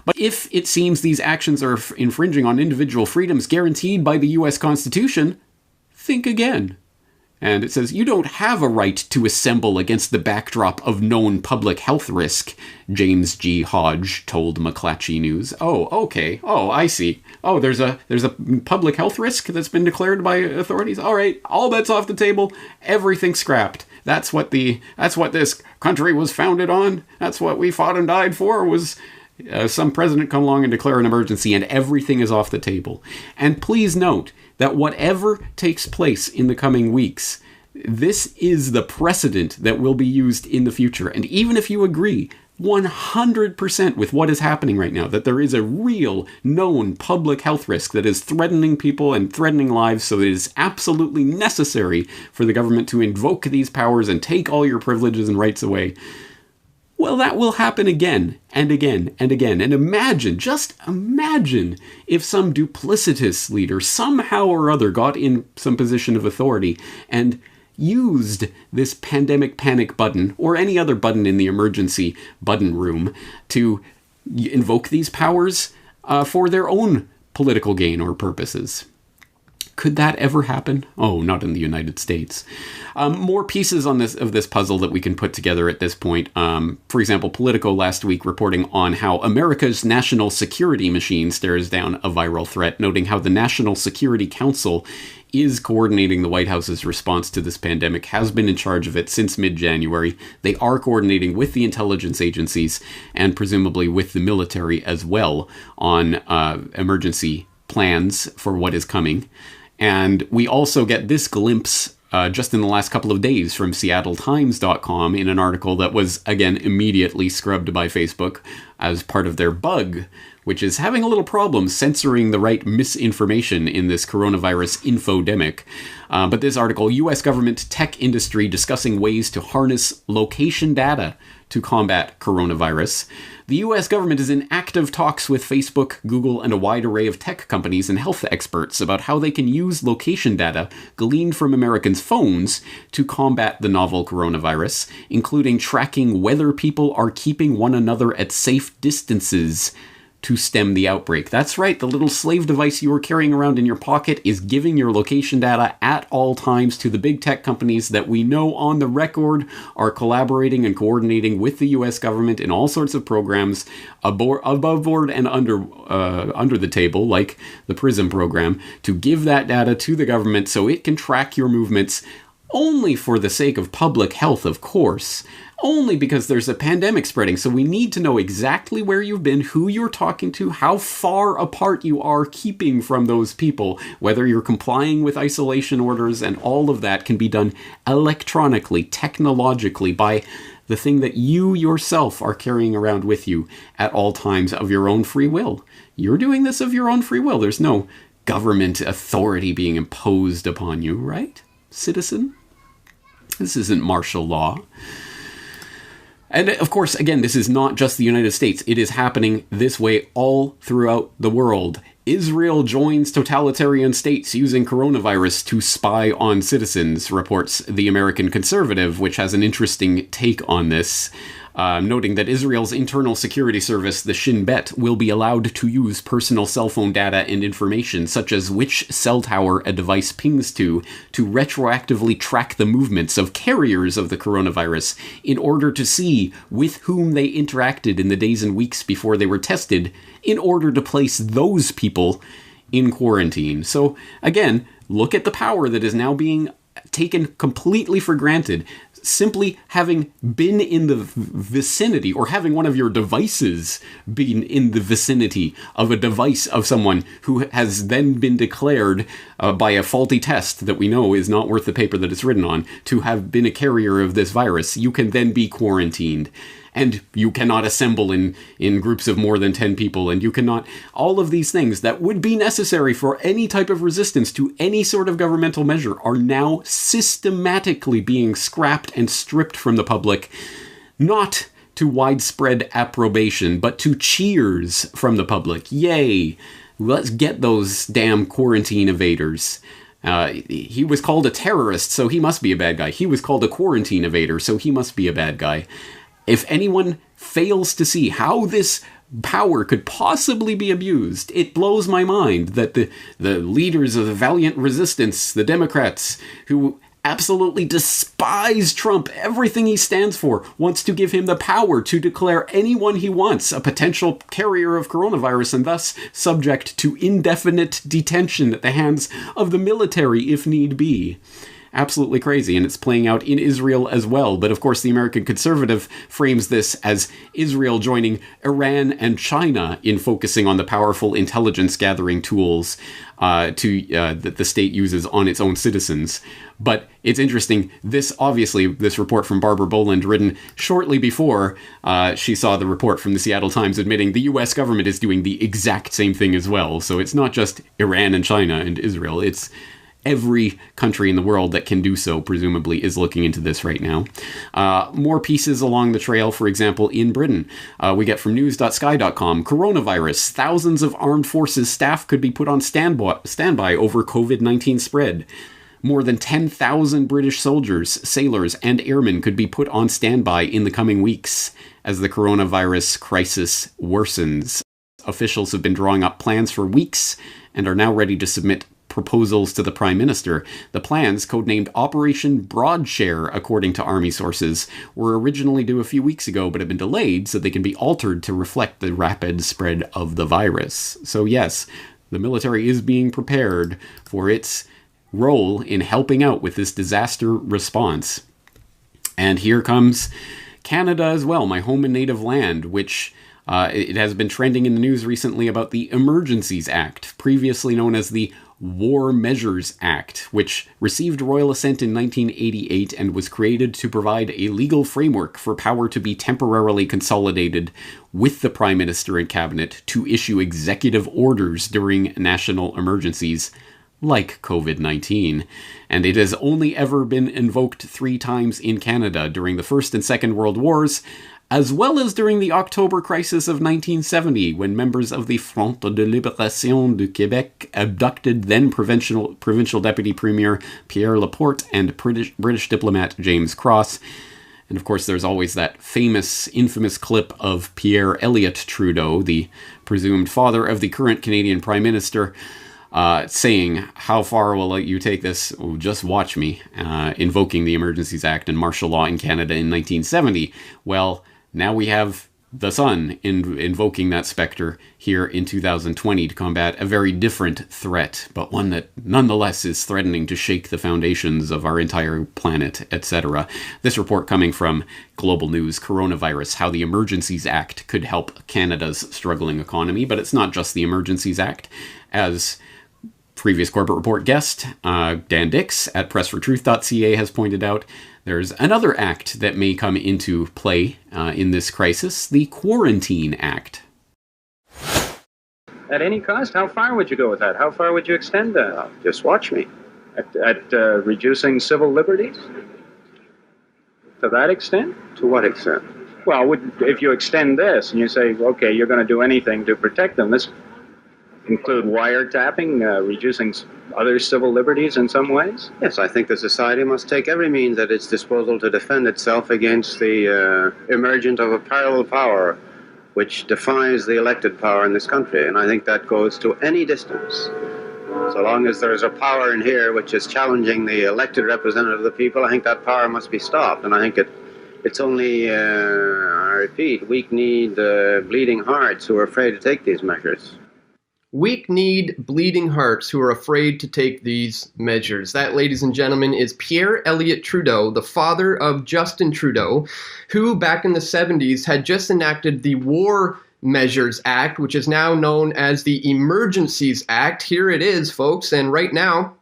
But if it seems these actions are infringing on individual freedoms guaranteed by the U.S. Constitution, think again. And it says, you don't have a right to assemble against the backdrop of known public health risk, James G. Hodge told McClatchy News. Oh, okay. Oh, I see. Oh, there's a public health risk that's been declared by authorities. All right, all bets off the table. Everything scrapped. That's what this country was founded on. That's what we fought and died for, was some president come along and declare an emergency, and everything is off the table. And please note that whatever takes place in the coming weeks, this is the precedent that will be used in the future. And even if you agree 100% with what is happening right now, that there is a real known public health risk that is threatening people and threatening lives, so it is absolutely necessary for the government to invoke these powers and take all your privileges and rights away, well, that will happen again and again and again. And just imagine if some duplicitous leader somehow or other got in some position of authority and used this pandemic panic button or any other button in the emergency button room to invoke these powers for their own political gain or purposes. Could that ever happen? Oh, not in the United States. More pieces of this puzzle that we can put together at this point. For example, Politico last week reporting on how America's national security machine stares down a viral threat, noting how the National Security Council is coordinating the White House's response to this pandemic, has been in charge of it since mid-January. They are coordinating with the intelligence agencies and presumably with the military as well on emergency plans for what is coming. And we also get this glimpse just in the last couple of days from SeattleTimes.com in an article that was, again, immediately scrubbed by Facebook as part of their bug, which is having a little problem censoring the right misinformation in this coronavirus infodemic. But this article, U.S. government tech industry discussing ways to harness location data to combat coronavirus. The U.S. government is in active talks with Facebook, Google, and a wide array of tech companies and health experts about how they can use location data gleaned from Americans' phones to combat the novel coronavirus, including tracking whether people are keeping one another at safe distances to stem the outbreak. That's right, the little slave device you are carrying around in your pocket is giving your location data at all times to the big tech companies that we know on the record are collaborating and coordinating with the US government in all sorts of programs above board and under the table, like the PRISM program, to give that data to the government so it can track your movements only for the sake of public health, of course. Only because there's a pandemic spreading, so we need to know exactly where you've been, who you're talking to, how far apart you are keeping from those people, whether you're complying with isolation orders, and all of that can be done electronically, technologically, by the thing that you yourself are carrying around with you at all times of your own free will. You're doing this of your own free will. There's no government authority being imposed upon you, right, citizen? This isn't martial law. And of course, again, this is not just the United States. It is happening this way all throughout the world. Israel joins totalitarian states using coronavirus to spy on citizens, reports the American Conservative, which has an interesting take on this, noting that Israel's internal security service, the Shin Bet, will be allowed to use personal cell phone data and information, such as which cell tower a device pings to retroactively track the movements of carriers of the coronavirus in order to see with whom they interacted in the days and weeks before they were tested, in order to place those people in quarantine. So, again, look at the power that is now being taken completely for granted. Simply having been in the vicinity, or having one of your devices been in the vicinity of a device of someone who has then been declared by a faulty test that we know is not worth the paper that it's written on, to have been a carrier of this virus, you can then be quarantined. And you cannot assemble in groups of more than 10 people, and you cannot... All of these things that would be necessary for any type of resistance to any sort of governmental measure are now systematically being scrapped and stripped from the public, not to widespread approbation, but to cheers from the public. Yay! Let's get those damn quarantine evaders. He was called a terrorist, so he must be a bad guy. He was called a quarantine evader, so he must be a bad guy. If anyone fails to see how this power could possibly be abused, it blows my mind that the leaders of the valiant resistance, the Democrats, who absolutely despise Trump, everything he stands for, wants to give him the power to declare anyone he wants a potential carrier of coronavirus and thus subject to indefinite detention at the hands of the military if need be. Absolutely crazy, and it's playing out in Israel as well. But of course, the American Conservative frames this as Israel joining Iran and China in focusing on the powerful intelligence gathering tools that the state uses on its own citizens. But it's interesting, this report from Barbara Boland, written shortly before she saw the report from the Seattle Times admitting the US government is doing the exact same thing as well. So it's not just Iran and China and Israel, it's every country in the world that can do so, presumably, is looking into this right now. More pieces along the trail, for example, in Britain. We get from news.sky.com, coronavirus, thousands of armed forces staff could be put on standby over COVID-19 spread. More than 10,000 British soldiers, sailors, and airmen could be put on standby in the coming weeks as the coronavirus crisis worsens. Officials have been drawing up plans for weeks and are now ready to submit proposals to the Prime Minister. The plans, codenamed Operation Broadshare, according to Army sources, were originally due a few weeks ago, but have been delayed so they can be altered to reflect the rapid spread of the virus. So yes, the military is being prepared for its role in helping out with this disaster response. And here comes Canada as well, my home and native land, which it has been trending in the news recently about the Emergencies Act, previously known as the War Measures Act, which received royal assent in 1988 and was created to provide a legal framework for power to be temporarily consolidated with the Prime Minister and Cabinet to issue executive orders during national emergencies like COVID-19. And it has only ever been invoked 3 times in Canada during the First and Second World Wars, as well as during the October crisis of 1970, when members of the Front de Libération du Québec abducted then provincial Deputy Premier Pierre Laporte and British diplomat James Cross. And of course, there's always that infamous clip of Pierre Elliott Trudeau, the presumed father of the current Canadian Prime Minister, saying, "How far will you take this? Oh, just watch me," invoking the Emergencies Act and martial law in Canada in 1970. Well, now we have the Sun invoking that specter here in 2020 to combat a very different threat, but one that nonetheless is threatening to shake the foundations of our entire planet, etc. This report coming from Global News, Coronavirus, how the Emergencies Act could help Canada's struggling economy. But it's not just the Emergencies Act. As previous Corbett Report guest, Dan Dix at pressfortruth.ca has pointed out, there's another act that may come into play in this crisis, the Quarantine Act. At any cost? How far would you go with that? How far would you extend that? Just watch me. At reducing civil liberties? To that extent? To what extent? Well, if you extend this and you say, okay, you're going to do anything to protect them, this include wiretapping, reducing other civil liberties in some ways? Yes, I think the society must take every means at its disposal to defend itself against the emergence of a parallel power which defies the elected power in this country. And I think that goes to any distance. So long as there is a power in here which is challenging the elected representative of the people, I think that power must be stopped. And I think it's only, I repeat, weak-kneed, bleeding hearts who are afraid to take these measures. Weak-kneed, bleeding hearts who are afraid to take these measures. That, ladies and gentlemen, is Pierre Elliott Trudeau, the father of Justin Trudeau, who back in the 70s had just enacted the War Measures Act, which is now known as the Emergencies Act. Here it is, folks, and right now,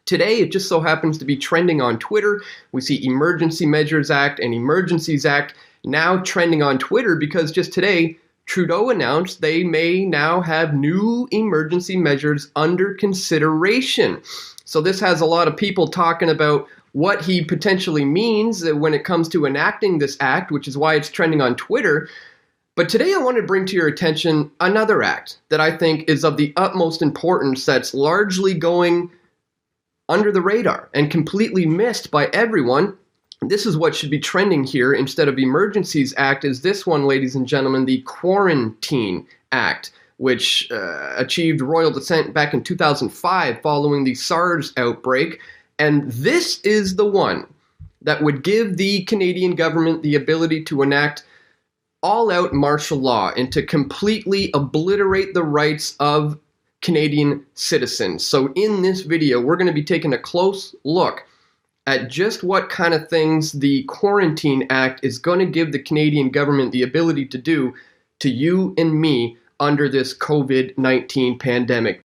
today, it just so happens to be trending on Twitter. We see Emergency Measures Act and Emergencies Act now trending on Twitter because just today, Trudeau announced they may now have new emergency measures under consideration. So this has a lot of people talking about what he potentially means when it comes to enacting this act, which is why it's trending on Twitter. But today I want to bring to your attention another act that I think is of the utmost importance that's largely going under the radar and completely missed by everyone. This is what should be trending here instead of Emergencies Act is this one, ladies and gentlemen, the Quarantine Act, which achieved royal descent back in 2005 following the SARS outbreak. And this is the one that would give the Canadian government the ability to enact all-out martial law and to completely obliterate the rights of Canadian citizens. So in this video, we're going to be taking a close look at just what kind of things the Quarantine Act is going to give the Canadian government the ability to do to you and me under this COVID-19 pandemic.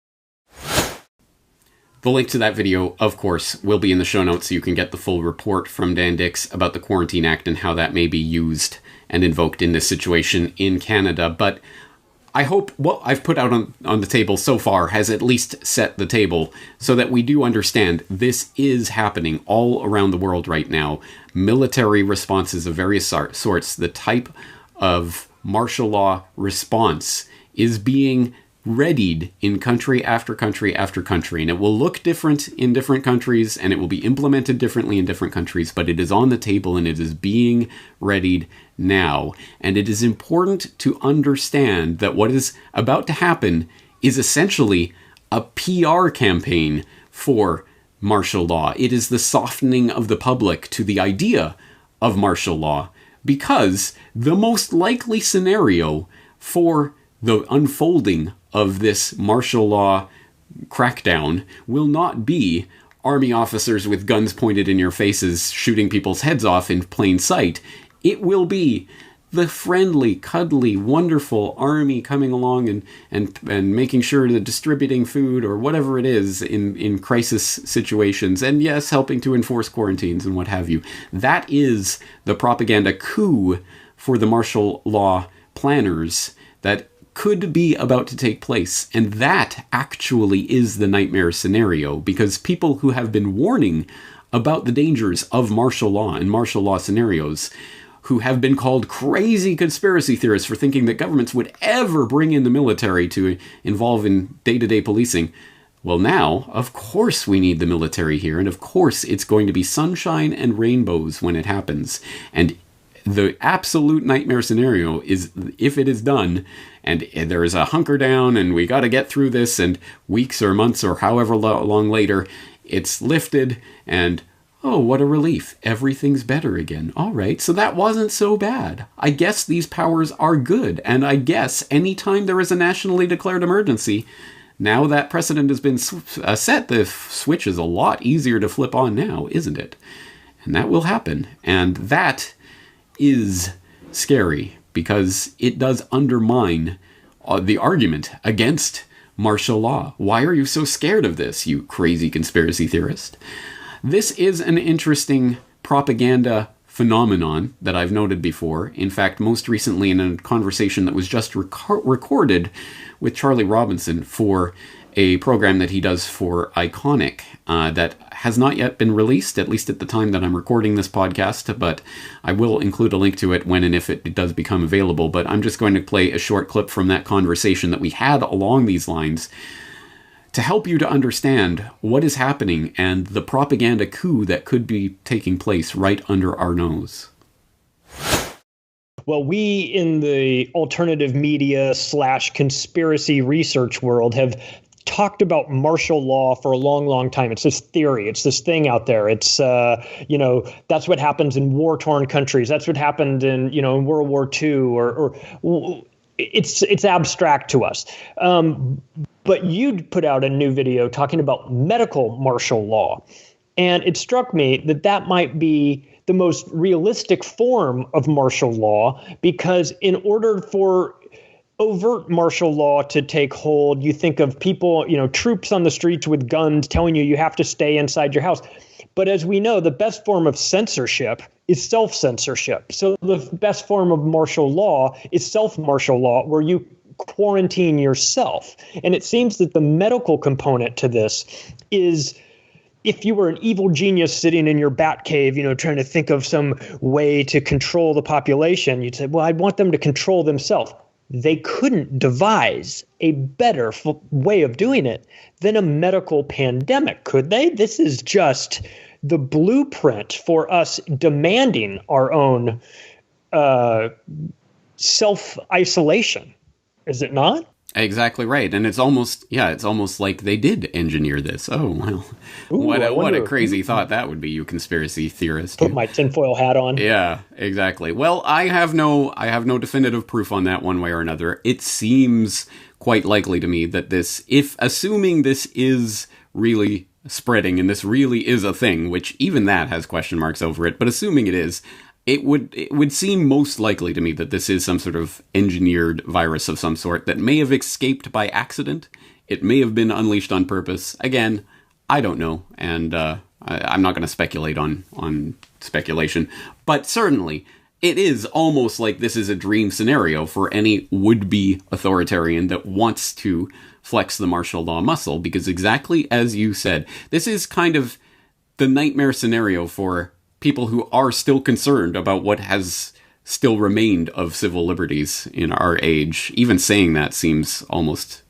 The link to that video, of course, will be in the show notes so you can get the full report from Dan Dix about the Quarantine Act and how that may be used and invoked in this situation in Canada. But I hope what I've put out on the table so far has at least set the table so that we do understand this is happening all around the world right now. Military responses of various sorts, the type of martial law response is being readied in country after country after country. And it will look different in different countries and it will be implemented differently in different countries, but it is on the table and it is being readied now. And it is important to understand that what is about to happen is essentially a PR campaign for martial law. It is the softening of the public to the idea of martial law because the most likely scenario for the unfolding of this martial law crackdown will not be army officers with guns pointed in your faces shooting people's heads off in plain sight. It will be the friendly, cuddly, wonderful army coming along and making sure that distributing food or whatever it is in crisis situations, and yes, helping to enforce quarantines and what have you. That is the propaganda coup for the martial law planners that could be about to take place. And that actually is the nightmare scenario, because people who have been warning about the dangers of martial law and martial law scenarios, who have been called crazy conspiracy theorists for thinking that governments would ever bring in the military to involve in day-to-day policing. Well, now, of course we need the military here, and of course it's going to be sunshine and rainbows when it happens. And the absolute nightmare scenario is if it is done, and there is a hunker down, and we got to get through this, and weeks or months or however long later, it's lifted, and oh, what a relief. Everything's better again. All right, so that wasn't so bad. I guess these powers are good, and I guess anytime there is a nationally declared emergency, now that precedent has been set, the switch is a lot easier to flip on now, isn't it? And that will happen, and that is scary, because it does undermine the argument against martial law. Why are you so scared of this, you crazy conspiracy theorist? This is an interesting propaganda phenomenon that I've noted before. In fact, most recently in a conversation that was just recorded with Charlie Robinson for a program that he does for Iconic that has not yet been released, at least at the time that I'm recording this podcast, but I will include a link to it when and if it does become available. But I'm just going to play a short clip from that conversation that we had along these lines to help you to understand what is happening and the propaganda coup that could be taking place right under our nose. Well, we in the alternative media / conspiracy research world have talked about martial law for a long, long time. It's this theory. It's this thing out there. It's, that's what happens in war-torn countries. That's what happened in, in World War II or it's abstract to us. But you'd put out a new video talking about medical martial law. And it struck me that that might be the most realistic form of martial law, because in order for overt martial law to take hold, you think of people, troops on the streets with guns telling you have to stay inside your house. But as we know, the best form of censorship is self-censorship. So the best form of martial law is self-martial law, where you quarantine yourself. And it seems that the medical component to this is, if you were an evil genius sitting in your bat cave, trying to think of some way to control the population, you'd say, well, I'd want them to control themselves. They couldn't devise a better way of doing it than a medical pandemic, could they? This is just the blueprint for us demanding our own self-isolation. Is it not? Exactly right. And it's almost like they did engineer this. Oh, well, what a crazy thought that would be, you conspiracy theorist. Put my tinfoil hat on. Yeah, exactly. Well, I have no definitive proof on that one way or another. It seems quite likely to me that assuming this is really spreading and this really is a thing, which even that has question marks over it, but assuming it is, it would seem most likely to me that this is some sort of engineered virus of some sort that may have escaped by accident. It may have been unleashed on purpose. Again, I don't know, and I'm not going to speculate on speculation. But certainly, it is almost like this is a dream scenario for any would-be authoritarian that wants to flex the martial law muscle, because exactly as you said, this is kind of the nightmare scenario for people who are still concerned about what has still remained of civil liberties in our age. Even saying that seems almost,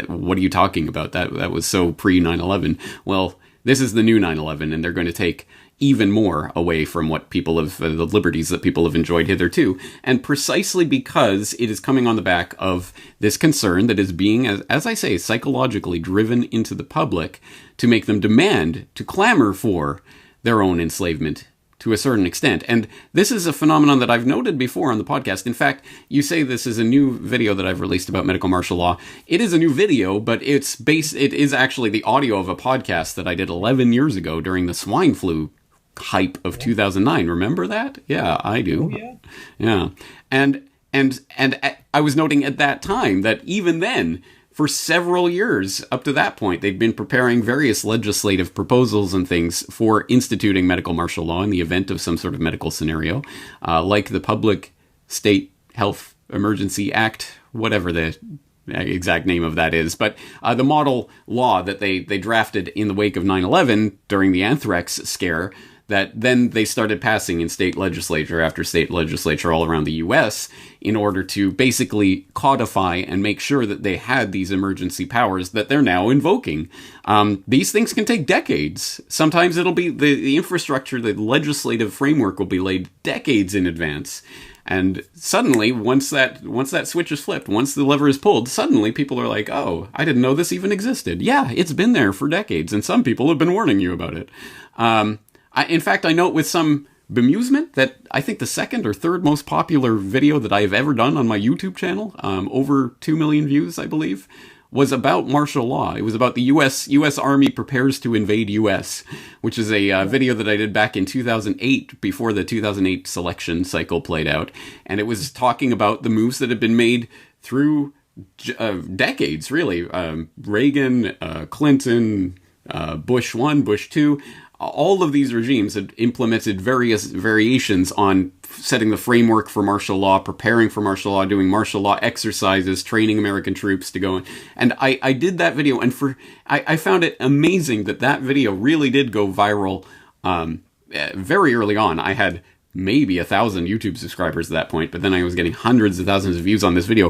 what are you talking about? That was so pre-9/11. Well, this is the new 9/11, and they're going to take even more away from what the liberties that people have enjoyed hitherto. And precisely because it is coming on the back of this concern that is being, as I say, psychologically driven into the public to make them demand, to clamor for their own enslavement, to a certain extent. And this is a phenomenon that I've noted before on the podcast. In fact, you say this is a new video that I've released about medical martial law. It is a new video, but it is actually the audio of a podcast that I did 11 years ago during the swine flu hype of 2009. Remember that? Yeah, I do. Oh, yeah. And I was noting at that time that even then, for several years up to that point, they'd been preparing various legislative proposals and things for instituting medical martial law in the event of some sort of medical scenario, like the Public State Health Emergency Act, whatever the exact name of that is. But the model law that they drafted in the wake of 9/11 during the anthrax scare, that then they started passing in state legislature after state legislature all around the U.S. in order to basically codify and make sure that they had these emergency powers that they're now invoking. These things can take decades. Sometimes it'll be the infrastructure, the legislative framework will be laid decades in advance. And suddenly, once that switch is flipped, once the lever is pulled, suddenly people are like, oh, I didn't know this even existed. Yeah, it's been there for decades, and some people have been warning you about it. In fact, I note with some bemusement that I think the second or third most popular video that I have ever done on my YouTube channel, over 2 million views, I believe, was about martial law. It was about the U.S. Army prepares to invade U.S., which is a video that I did back in 2008, before the 2008 selection cycle played out. And it was talking about the moves that had been made through decades, really. Reagan, Clinton, Bush 1, Bush 2. All of these regimes had implemented various variations on setting the framework for martial law, preparing for martial law, doing martial law exercises, training American troops to go in. And I did that video, and I found it amazing that video really did go viral very early on. I had maybe 1,000 YouTube subscribers at that point, but then I was getting hundreds of thousands of views on this video,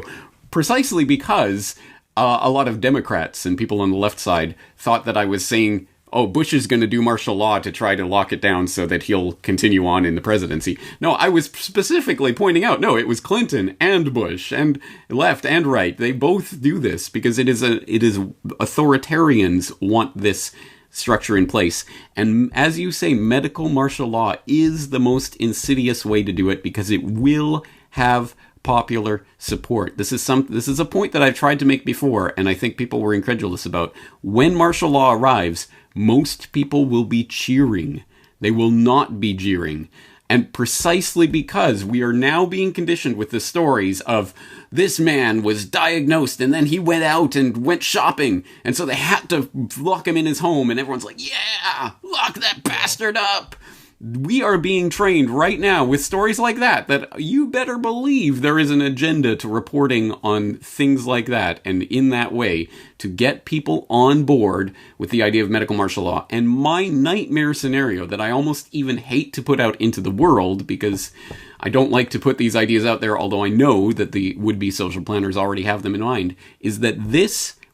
precisely because a lot of Democrats and people on the left side thought that I was saying, oh, Bush is going to do martial law to try to lock it down so that he'll continue on in the presidency. No, I was specifically pointing out, no, it was Clinton and Bush and left and right. They both do this because it is authoritarians want this structure in place. And as you say, medical martial law is the most insidious way to do it because it will have popular support. This is a point that I've tried to make before, and I think people were incredulous about. When martial law arrives, most people will be cheering. They will not be jeering. And precisely because we are now being conditioned with the stories of this man was diagnosed and then he went out and went shopping, and so they had to lock him in his home, and everyone's like, yeah, lock that bastard up. We are being trained right now with stories like that you better believe there is an agenda to reporting on things like that, and in that way to get people on board with the idea of medical martial law. And my nightmare scenario that I almost even hate to put out into the world, because I don't like to put these ideas out there, although I know that the would-be social planners already have them in mind, is that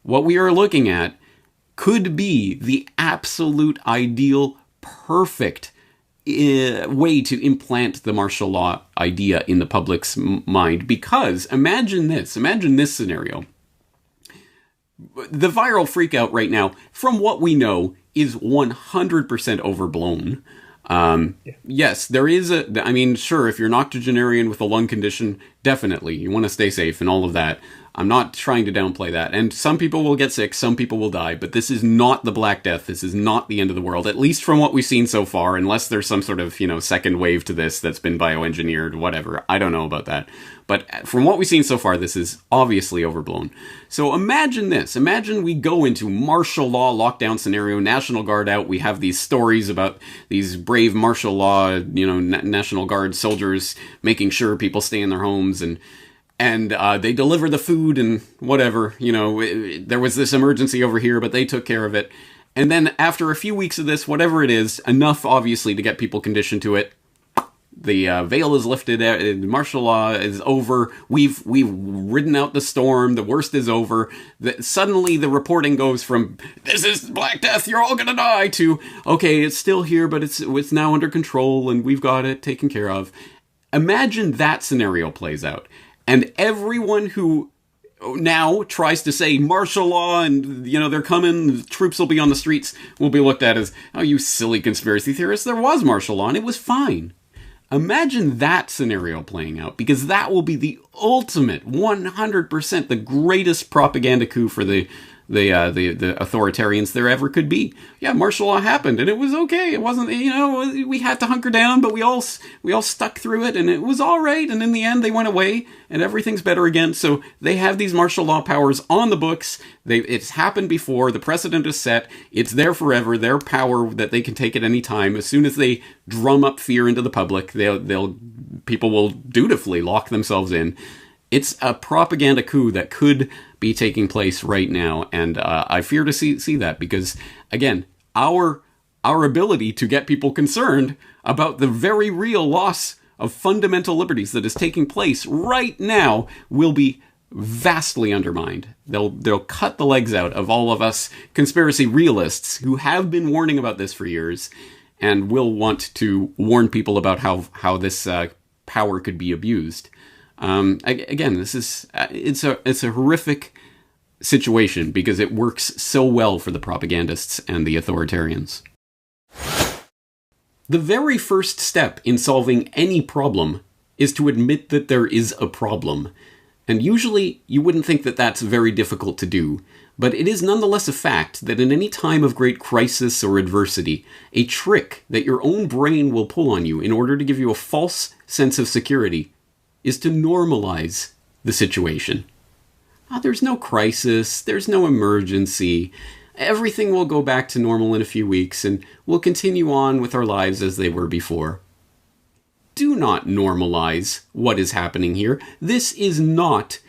what we are looking at, could be the absolute ideal, perfect way to implant the martial law idea in the public's mind. Because imagine this scenario. The viral freakout right now, from what we know, is 100% overblown. Yes, there is sure, if you're an octogenarian with a lung condition, definitely, you want to stay safe and all of that. I'm not trying to downplay that. And some people will get sick, some people will die, but this is not the Black Death. This is not the end of the world, at least from what we've seen so far, unless there's some sort of, second wave to this that's been bioengineered, whatever. I don't know about that. But from what we've seen so far, this is obviously overblown. So imagine this. Imagine we go into martial law lockdown scenario, National Guard out. We have these stories about these brave martial law, National Guard soldiers making sure people stay in their homes, and they deliver the food and whatever, there was this emergency over here, but they took care of it. And then after a few weeks of this, whatever it is, enough obviously to get people conditioned to it, the veil is lifted, martial law is over, we've ridden out the storm, the worst is over. Suddenly the reporting goes from, this is Black Death, you're all gonna die, to, okay, it's still here, but it's now under control and we've got it taken care of. Imagine that scenario plays out. And everyone who now tries to say martial law and, they're coming, the troops will be on the streets, will be looked at as, oh, you silly conspiracy theorists, there was martial law and it was fine. Imagine that scenario playing out, because that will be the ultimate, 100%, the greatest propaganda coup for the authoritarians there ever could be. Yeah, martial law happened and it was okay. It wasn't, we had to hunker down, but we all stuck through it and it was all right. And in the end, they went away and everything's better again. So they have these martial law powers on the books. It's happened before. The precedent is set. It's there forever. Their power that they can take at any time. As soon as they drum up fear into the public, people will dutifully lock themselves in. It's a propaganda coup that could be taking place right now, and I fear to see that, because, again, our ability to get people concerned about the very real loss of fundamental liberties that is taking place right now will be vastly undermined. They'll cut the legs out of all of us conspiracy realists who have been warning about this for years, and will want to warn people about how this power could be abused. Again, it's a horrific situation because it works so well for the propagandists and the authoritarians. The very first step in solving any problem is to admit that there is a problem. And usually you wouldn't think that that's very difficult to do, but it is nonetheless a fact that in any time of great crisis or adversity, a trick that your own brain will pull on you in order to give you a false sense of security is to normalize the situation. There's no crisis, there's no emergency, everything will go back to normal in a few weeks and we'll continue on with our lives as they were before. Do not normalize what is happening here. This is not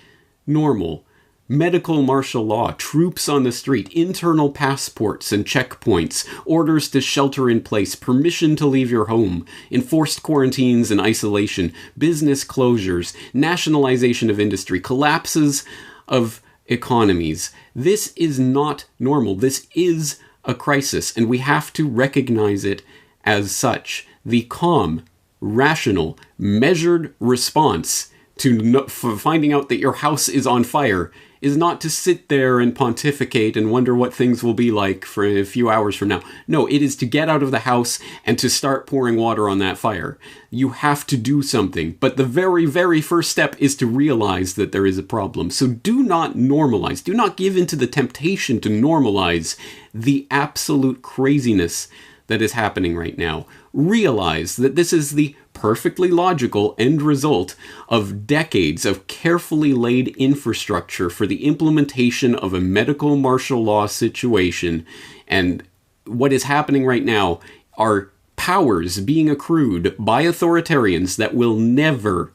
normal. Medical martial law, troops on the street, internal passports and checkpoints, orders to shelter in place, permission to leave your home, enforced quarantines and isolation, business closures, nationalization of industry, collapses of economies. This is not normal. This is a crisis, and we have to recognize it as such. The calm, rational, measured response to finding out that your house is on fire is not to sit there and pontificate and wonder what things will be like for a few hours from now. No, it is to get out of the house and to start pouring water on that fire. You have to do something, but the very, very first step is to realize that there is a problem. So do not normalize, do not give in to the temptation to normalize the absolute craziness that is happening right now. Realize that this is the perfectly logical end result of decades of carefully laid infrastructure for the implementation of a medical martial law situation. And what is happening right now are powers being accrued by authoritarians that will never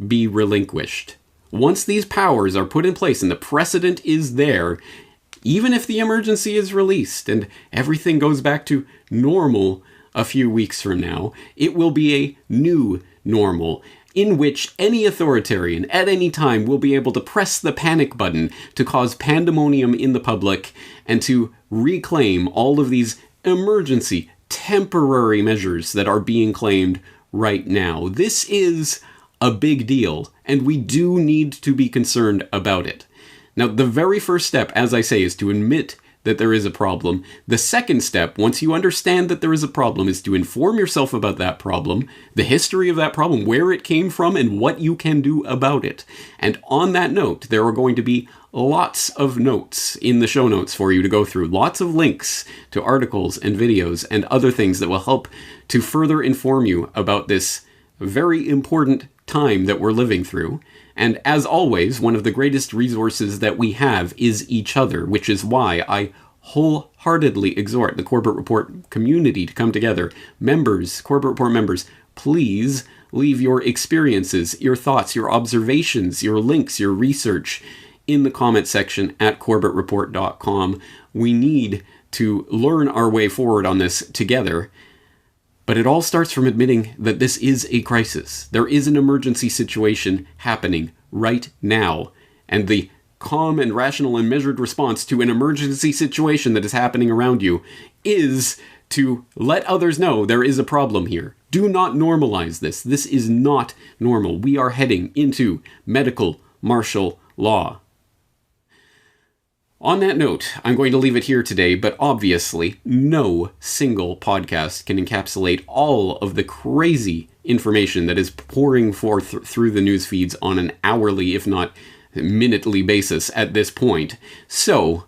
be relinquished. Once these powers are put in place and the precedent is there, even if the emergency is released and everything goes back to normal a few weeks from now, it will be a new normal in which any authoritarian at any time will be able to press the panic button to cause pandemonium in the public and to reclaim all of these emergency, temporary measures that are being claimed right now. This is a big deal, and we do need to be concerned about it. Now, the very first step, as I say, is to admit that there is a problem. The second step, once you understand that there is a problem, is to inform yourself about that problem, the history of that problem, where it came from, and what you can do about it. And on that note, there are going to be lots of notes in the show notes for you to go through, lots of links to articles and videos and other things that will help to further inform you about this very important time that we're living through. And as always, one of the greatest resources that we have is each other, which is why I wholeheartedly exhort the Corbett Report community to come together. Members, Corbett Report members, please leave your experiences, your thoughts, your observations, your links, your research in the comment section at corbettreport.com. We need to learn our way forward on this together. But it all starts from admitting that this is a crisis. There is an emergency situation happening right now. And the calm and rational and measured response to an emergency situation that is happening around you is to let others know there is a problem here. Do not normalize this. This is not normal. We are heading into medical martial law. On that note, I'm going to leave it here today, but obviously no single podcast can encapsulate all of the crazy information that is pouring forth through the news feeds on an hourly, if not minutely basis at this point. So,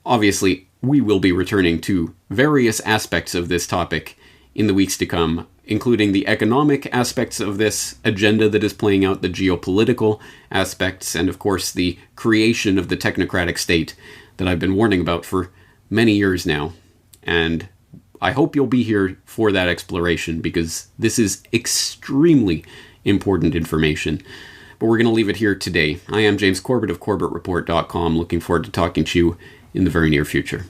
obviously, we will be returning to various aspects of this topic in the weeks to come, including the economic aspects of this agenda that is playing out, the geopolitical aspects, and of course the creation of the technocratic state that I've been warning about for many years now. And I hope you'll be here for that exploration, because this is extremely important information. But we're going to leave it here today. I am James Corbett of corbettreport.com. Looking forward to talking to you in the very near future.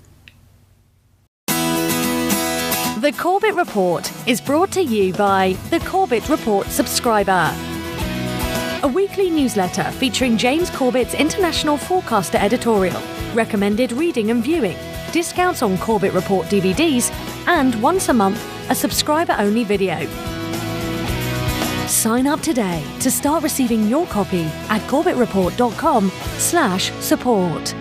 The Corbett Report is brought to you by the Corbett Report subscriber, a weekly newsletter featuring James Corbett's International Forecaster editorial, recommended reading and viewing, discounts on Corbett Report DVDs, and once a month, a subscriber-only video. Sign up today to start receiving your copy at corbettreport.com/support.